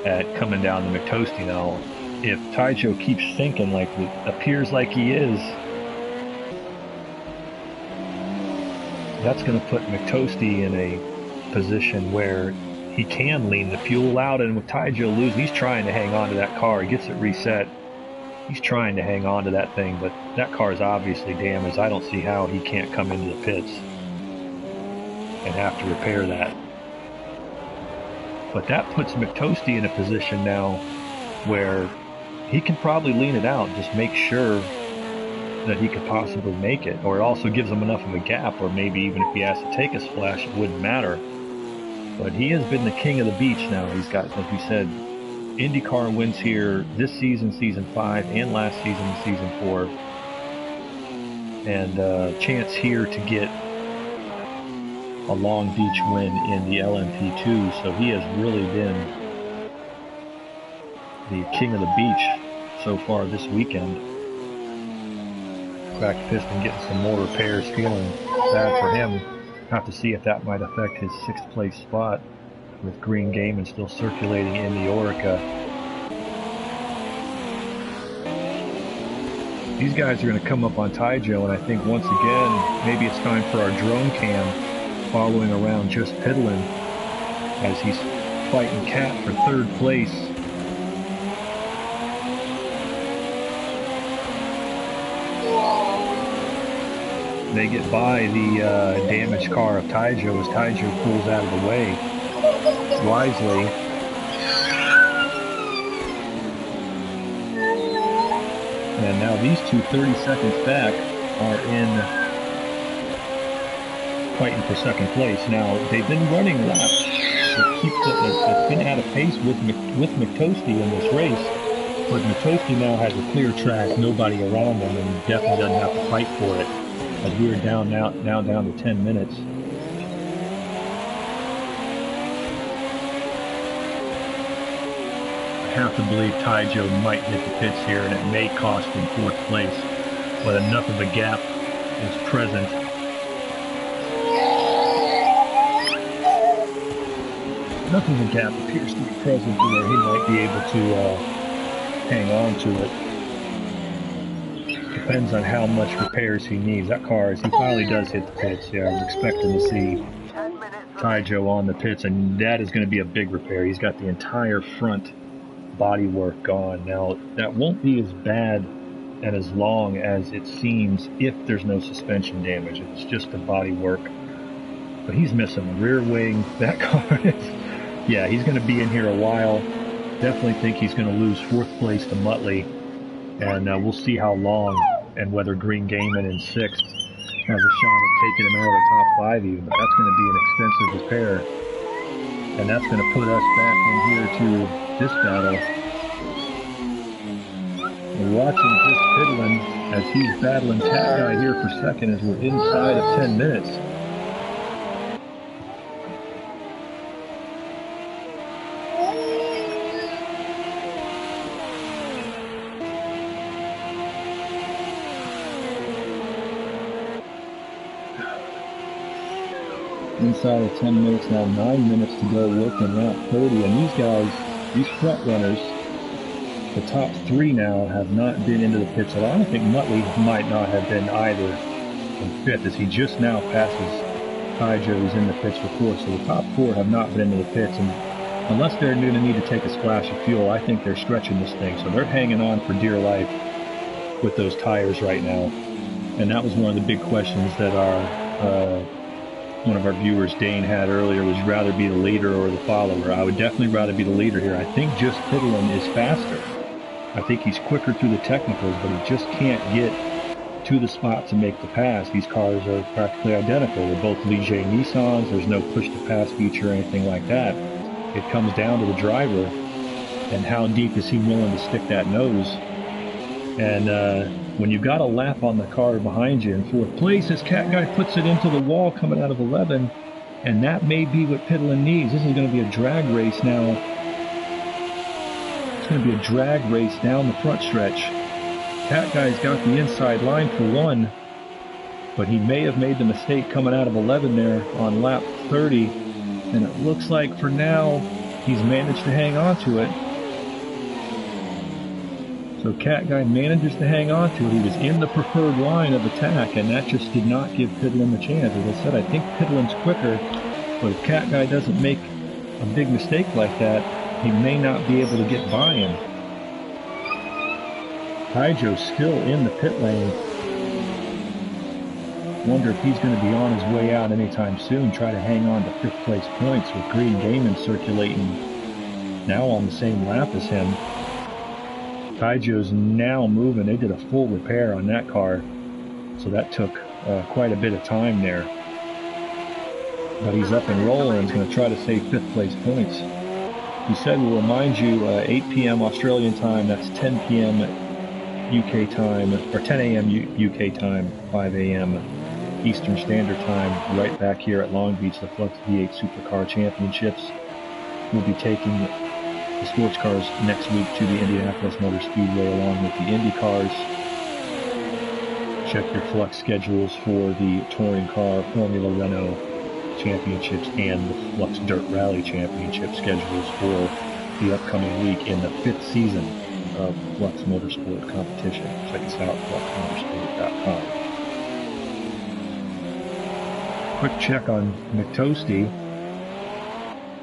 at coming down to McToasty now. If Taijo keeps thinking like it appears like he is, that's going to put McToasty in a position where he can lean the fuel out, and with Taijo losing, he's trying to hang on to that car. He gets it reset. He's trying to hang on to that thing, but that car is obviously damaged. I don't see how he can't come into the pits and have to repair that. But that puts McToasty in a position now where he can probably lean it out, just make sure that he could possibly make it. Or it also gives him enough of a gap, or maybe even if he has to take a splash, it wouldn't matter. But he has been the king of the beach now. He's got, like we said, IndyCar wins here this season, Season 5, and last season, Season 4. And chance here to get a Long Beach win in the LMP2. So he has really been the king of the beach so far this weekend. Cracked piston getting some more repairs, feeling bad for him. Have to see if that might affect his 6th place spot with Green Gaiman still circulating in the Orica. These guys are going to come up on Taijo, and I think once again, maybe it's time for our drone cam following around just Piddlin as he's fighting Cat for 3rd place. They get by the damaged car of Taijo as Taijo pulls out of the way wisely. And now these two 30 seconds back are in fighting for 2nd place. Now they've been running laps that that's been out of pace with McToasty in this race, but McToasty now has a clear track, nobody around him, and definitely doesn't have to fight for it. As we are down now down to 10 minutes. I have to believe Taijo might hit the pits here, and it may cost him 4th place, but enough of a gap is present. Enough of a gap appears to be present where he might be able to hang on to it. Depends on how much repairs he needs. That car, as he finally does hit the pits, yeah, I was expecting to see Taijo on the pits, and that is going to be a big repair. He's got the entire front bodywork gone. Now, that won't be as bad and as long as it seems if there's no suspension damage. It's just the bodywork. But he's missing the rear wing. That car is, yeah, he's going to be in here a while. Definitely think he's going to lose 4th place to Muttley. And we'll see how long and whether Green Gaiman in 6th has a shot at taking him out of the top 5 even. But that's going to be an extensive repair. And that's going to put us back in here to this battle. We're watching just Piddlin as he's battling Cat Guy here for 2nd as we're inside of 10 minutes. Inside of 10 minutes now, 9 minutes to go, working lap 30, and these guys, these front runners, the top 3 now have not been into the pits at all. I don't think Muttley might not have been either in 5th, as he just now passes Taijo, who's in the pits for 4th. So the top 4 have not been into the pits, and unless they're going to need to take a splash of fuel, I think they're stretching this thing. So they're hanging on for dear life with those tires right now. And that was one of the big questions that one of our viewers, Dane, had earlier, was rather be the leader or the follower. I would definitely rather be the leader here. I think just Piddlin is faster. I think he's quicker through the technicals, but he just can't get to the spot to make the pass. These cars are practically identical. They're both Ligier Nissans. There's no push-to-pass feature or anything like that. It comes down to the driver and how deep is he willing to stick that nose And when you've got a lap on the car behind you in fourth place, this cat guy puts it into the wall coming out of 11, and that may be what Pittlin needs. This is going to be a drag race now. It's going to be a drag race down the front stretch. Cat guy's got the inside line for one, but he may have made the mistake coming out of 11 there on lap 30, and it looks like for now he's managed to hang on to it. So Cat Guy manages to hang on to it. He was in the preferred line of attack, and that just did not give Pittlin the chance. As I said, I think Pittlin's quicker, but if Cat Guy doesn't make a big mistake like that, he may not be able to get by him. Hydro's still in the pit lane. Wonder if he's going to be on his way out anytime soon. Try to hang on to fifth place points with Green Damon circulating now on the same lap as him. Taijo's now moving. They did a full repair on that car, so that took quite a bit of time there. But he's up and rolling and is going to try to save fifth place points. He said we'll remind you 8 p.m. Australian time, that's 10 p.m. UK time, or 10 a.m. UK time, 5 a.m. Eastern Standard Time, right back here at Long Beach, the Flux V8 Supercar Championships. We'll be taking the sports cars next week to the Indianapolis Motor Speedway along with the Indy cars. Check your Flux schedules for the Touring Car Formula Renault Championships and the Flux Dirt Rally Championship schedules for the upcoming week in the 5th season of Flux Motorsport competition. Check us out, fluxmotorsport.com. Quick check on McToasty.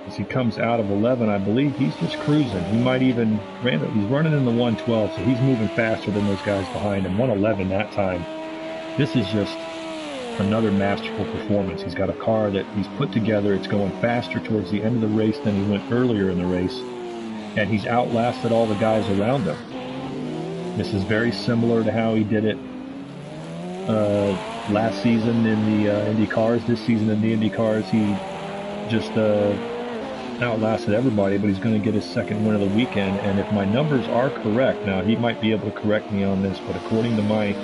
As he comes out of 11, I believe he's just cruising. He might even, he's running in the 112, so he's moving faster than those guys behind him. 111 that time. This is just another masterful performance. He's got a car that he's put together. It's going faster towards the end of the race than he went earlier in the race. And he's outlasted all the guys around him. This is very similar to how he did it last season in the Indy cars. This season in the Indy cars, he just outlasted everybody, but he's going to get his second win of the weekend. And if my numbers are correct, now he might be able to correct me on this, but according to my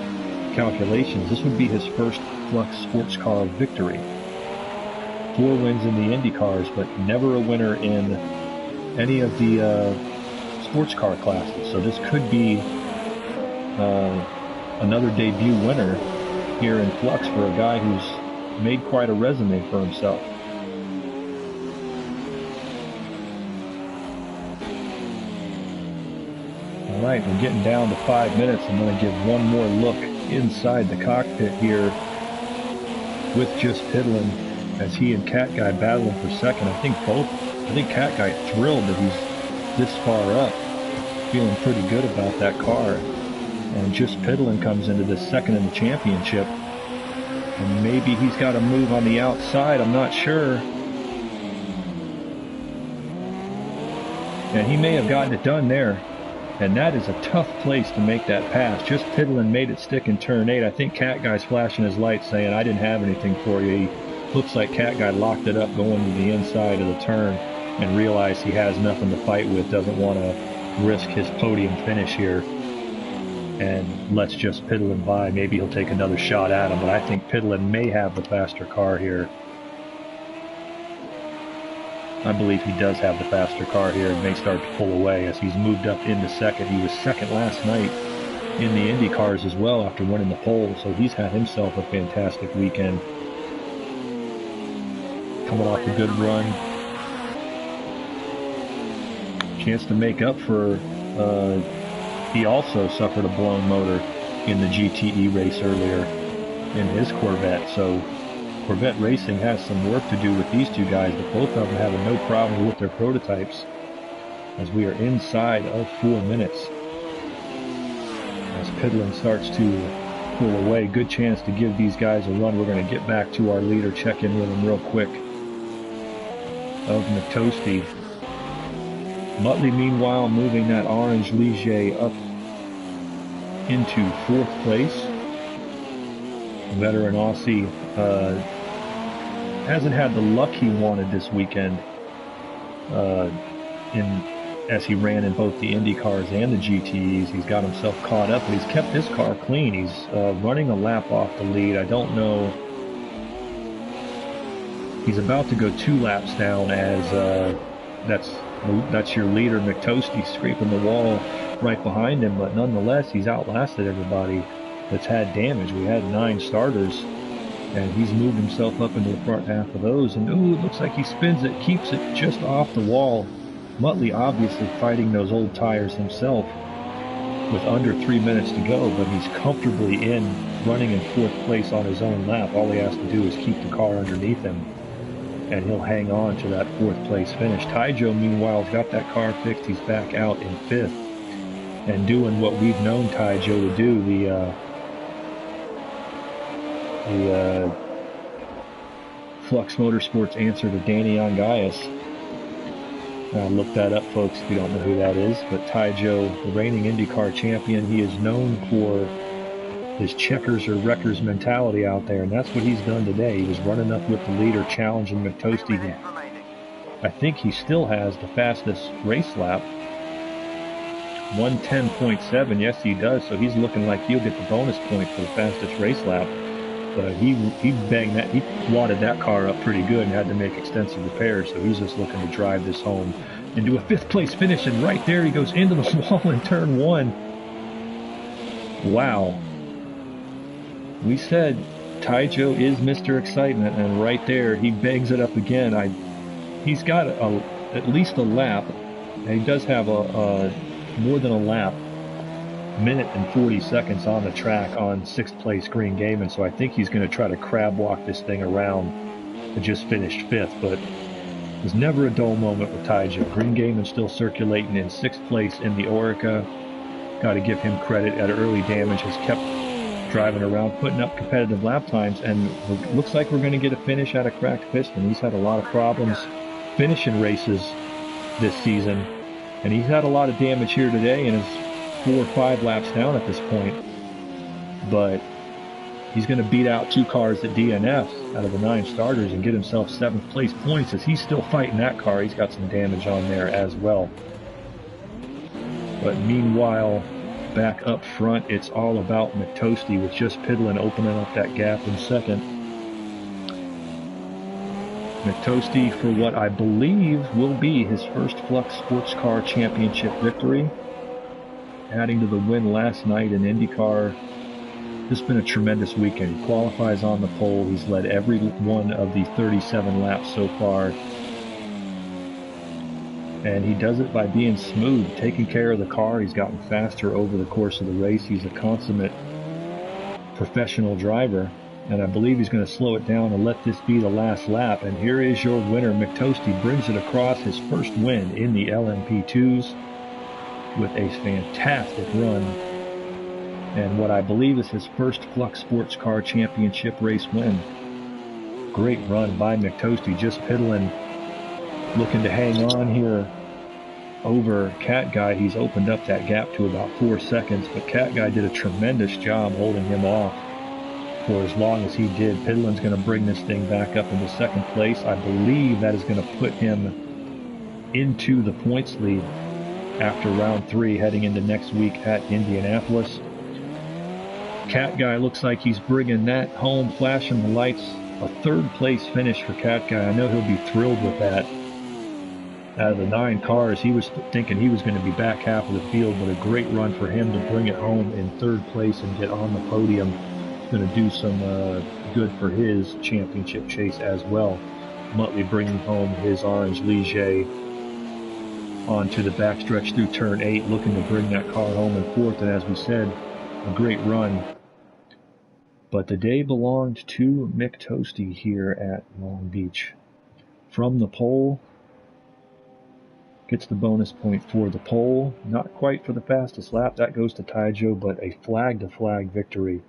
calculations, this would be his first Flux sports car victory. 4 wins in the Indy cars, but never a winner in any of the sports car classes. So this could be another debut winner here in Flux for a guy who's made quite a resume for himself. All right, we're getting down to 5 minutes. I'm going to give one more look inside the cockpit here with just Pittlin as he and Cat Guy battling for second. I think Cat Guy thrilled that he's this far up, feeling pretty good about that car. And just Pittlin comes into this second in the championship. And maybe he's got a move on the outside, I'm not sure. And he may have gotten it done there. And that is a tough place to make that pass. Just Pittlin made it stick in turn 8. I think Cat Guy's flashing his lights saying, I didn't have anything for you. He looks like Cat Guy locked it up going to the inside of the turn and realized he has nothing to fight with, doesn't want to risk his podium finish here. And lets just Pittlin by. Maybe he'll take another shot at him, but I think Pittlin may have the faster car here. I believe he does have the faster car here and may start to pull away as he's moved up into second. He was second last night in the Indy cars as well after winning the pole, so he's had himself a fantastic weekend. Coming off a good run. Chance to make up for, he also suffered a blown motor in the GTE race earlier in his Corvette, so Corvette Racing has some work to do with these two guys, but both of them having no problem with their prototypes as we are inside of 4 minutes. As Pittlin starts to pull away, good chance to give these guys a run. We're going to get back to our leader, check in with him real quick, of McToasty. Muttley, meanwhile, moving that orange Ligier up into 4th place. Veteran Aussie hasn't had the luck he wanted this weekend in as he ran in both the Indy cars and the GTEs. He's got himself caught up, but he's kept his car clean. He's running a lap off the lead. I don't know. He's about to go 2 laps down as that's your leader, McToasty, scraping the wall right behind him. But nonetheless, he's outlasted everybody that's had damage. We had 9 starters, and he's moved himself up into the front half of those. And ooh, it looks like he spins it, keeps it just off the wall. Muttley obviously fighting those old tires himself with under 3 minutes to go, but he's comfortably running in 4th place on his own lap. All he has to do is keep the car underneath him, and he'll hang on to that 4th place finish. Taijo, meanwhile, has got that car fixed. He's back out in 5th and doing what we've known Taijo to do, the Flux Motorsports answer to Danny Ongaias. Look that up, folks, if you don't know who that is. But Taijo, the reigning IndyCar champion, he is known for his checkers or wreckers mentality out there, and that's what he's done today. He was running up with the leader, challenging McToasty. I think he still has the fastest race lap, 1:10.7. Yes, he does. So he's looking like he'll get the bonus point for the fastest race lap. But he banged that, he wadded that car up pretty good and had to make extensive repairs. So he's just looking to drive this home into a 5th place finish. And right there, he goes into the wall in turn 1. Wow. We said Taijo is Mr. Excitement, and right there, he bangs it up again. He's got at least a lap, and he does have more than a lap, minute and 40 seconds on the track on 6th place Green Gaiman, so I think he's going to try to crab walk this thing around to just finish 5th, but there's never a dull moment with Taijo. Green Gaiman still circulating in 6th place in the Orica. Got to give him credit. At early damage has kept driving around, putting up competitive lap times, and it looks like we're going to get a finish out of cracked piston. He's had a lot of problems finishing races this season, and he's had a lot of damage here today and is 4 or 5 laps down at this point. But he's going to beat out 2 cars at DNF out of the 9 starters and get himself 7th place points, as he's still fighting that car. He's got some damage on there as well. But meanwhile, back up front, it's all about McToasty with just Piddlin opening up that gap in 2nd. McToasty for what I believe will be his first Flux Sports Car Championship victory, adding to the win last night in IndyCar. This has been a tremendous weekend. He qualifies on the pole. He's led every one of the 37 laps so far. And he does it by being smooth, taking care of the car. He's gotten faster over the course of the race. He's a consummate professional driver. And I believe he's going to slow it down and let this be the last lap. And here is your winner. McToasty brings it across, his first win in the LMP2s with a fantastic run. And what I believe is his first Flux Sports Car Championship race win. Great run by McToasty, just piddling, looking to hang on here over Cat Guy. He's opened up that gap to about 4 seconds, but Cat Guy did a tremendous job holding him off for as long as he did. Piddlin's going to bring this thing back up into 2nd place. I believe that is going to put him into the points lead after round 3, heading into next week at Indianapolis. Cat Guy looks like he's bringing that home, flashing the lights. A 3rd place finish for Cat Guy. I know he'll be thrilled with that. Out of the 9 cars, he was thinking he was going to be back half of the field, but a great run for him to bring it home in 3rd place and get on the podium. Going to do some good for his championship chase as well. Muttley bringing home his orange Ligier onto the backstretch through turn 8, looking to bring that car home in 4th, and as we said, a great run. But the day belonged to McToasty here at Long Beach. From the pole, gets the bonus point for the pole. Not quite for the fastest lap, that goes to Taijo, but a flag-to-flag victory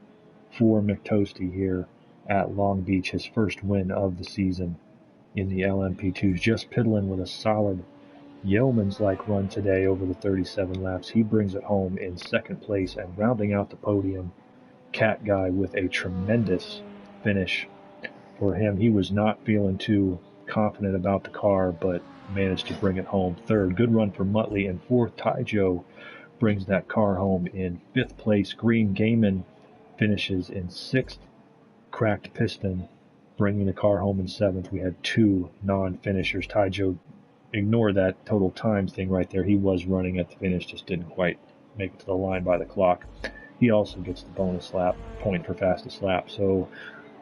for McToasty here at Long Beach, his first win of the season in the LMP2s. Just piddling with a solid yeoman's-like run today over the 37 laps. He brings it home in 2nd place, and rounding out the podium, Cat Guy with a tremendous finish for him. He was not feeling too confident about the car, but managed to bring it home. Third, good run for Muttley. And fourth, Ty Joe brings that car home in fifth place. Green Gaiman finishes in sixth. Cracked Piston bringing the car home in seventh. We had two non-finishers. Ty Joe, ignore that total times thing right there. He was running at the finish, just didn't quite make it to the line by the clock. He also gets the bonus lap point for fastest lap. So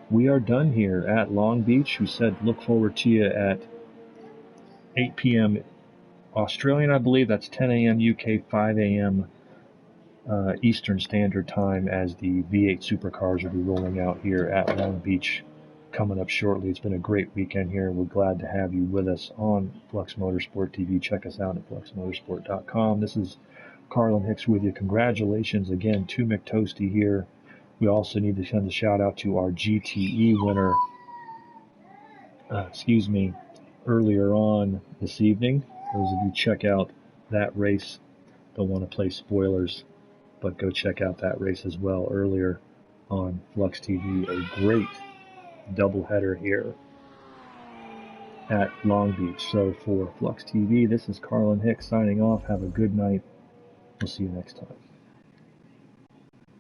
we are done here at Long Beach. We said look forward to you at 8 p.m. Australian, I believe. That's 10 a.m. UK, 5 a.m. Eastern Standard Time, as the V8 supercars will be rolling out here at Long Beach coming up shortly. It's been a great weekend here. We're glad to have you with us on Flux Motorsport TV. Check us out at fluxmotorsport.com. This is Carlin Hicks with you. Congratulations again to McToasty here. We also need to send a shout out to our GTE winner, earlier on this evening. Those of you check out that race, don't want to play spoilers, but go check out that race as well earlier on Flux TV. A great doubleheader here at Long Beach. So for Flux TV, this is Carlin Hicks signing off. Have a good night. We'll see you next time.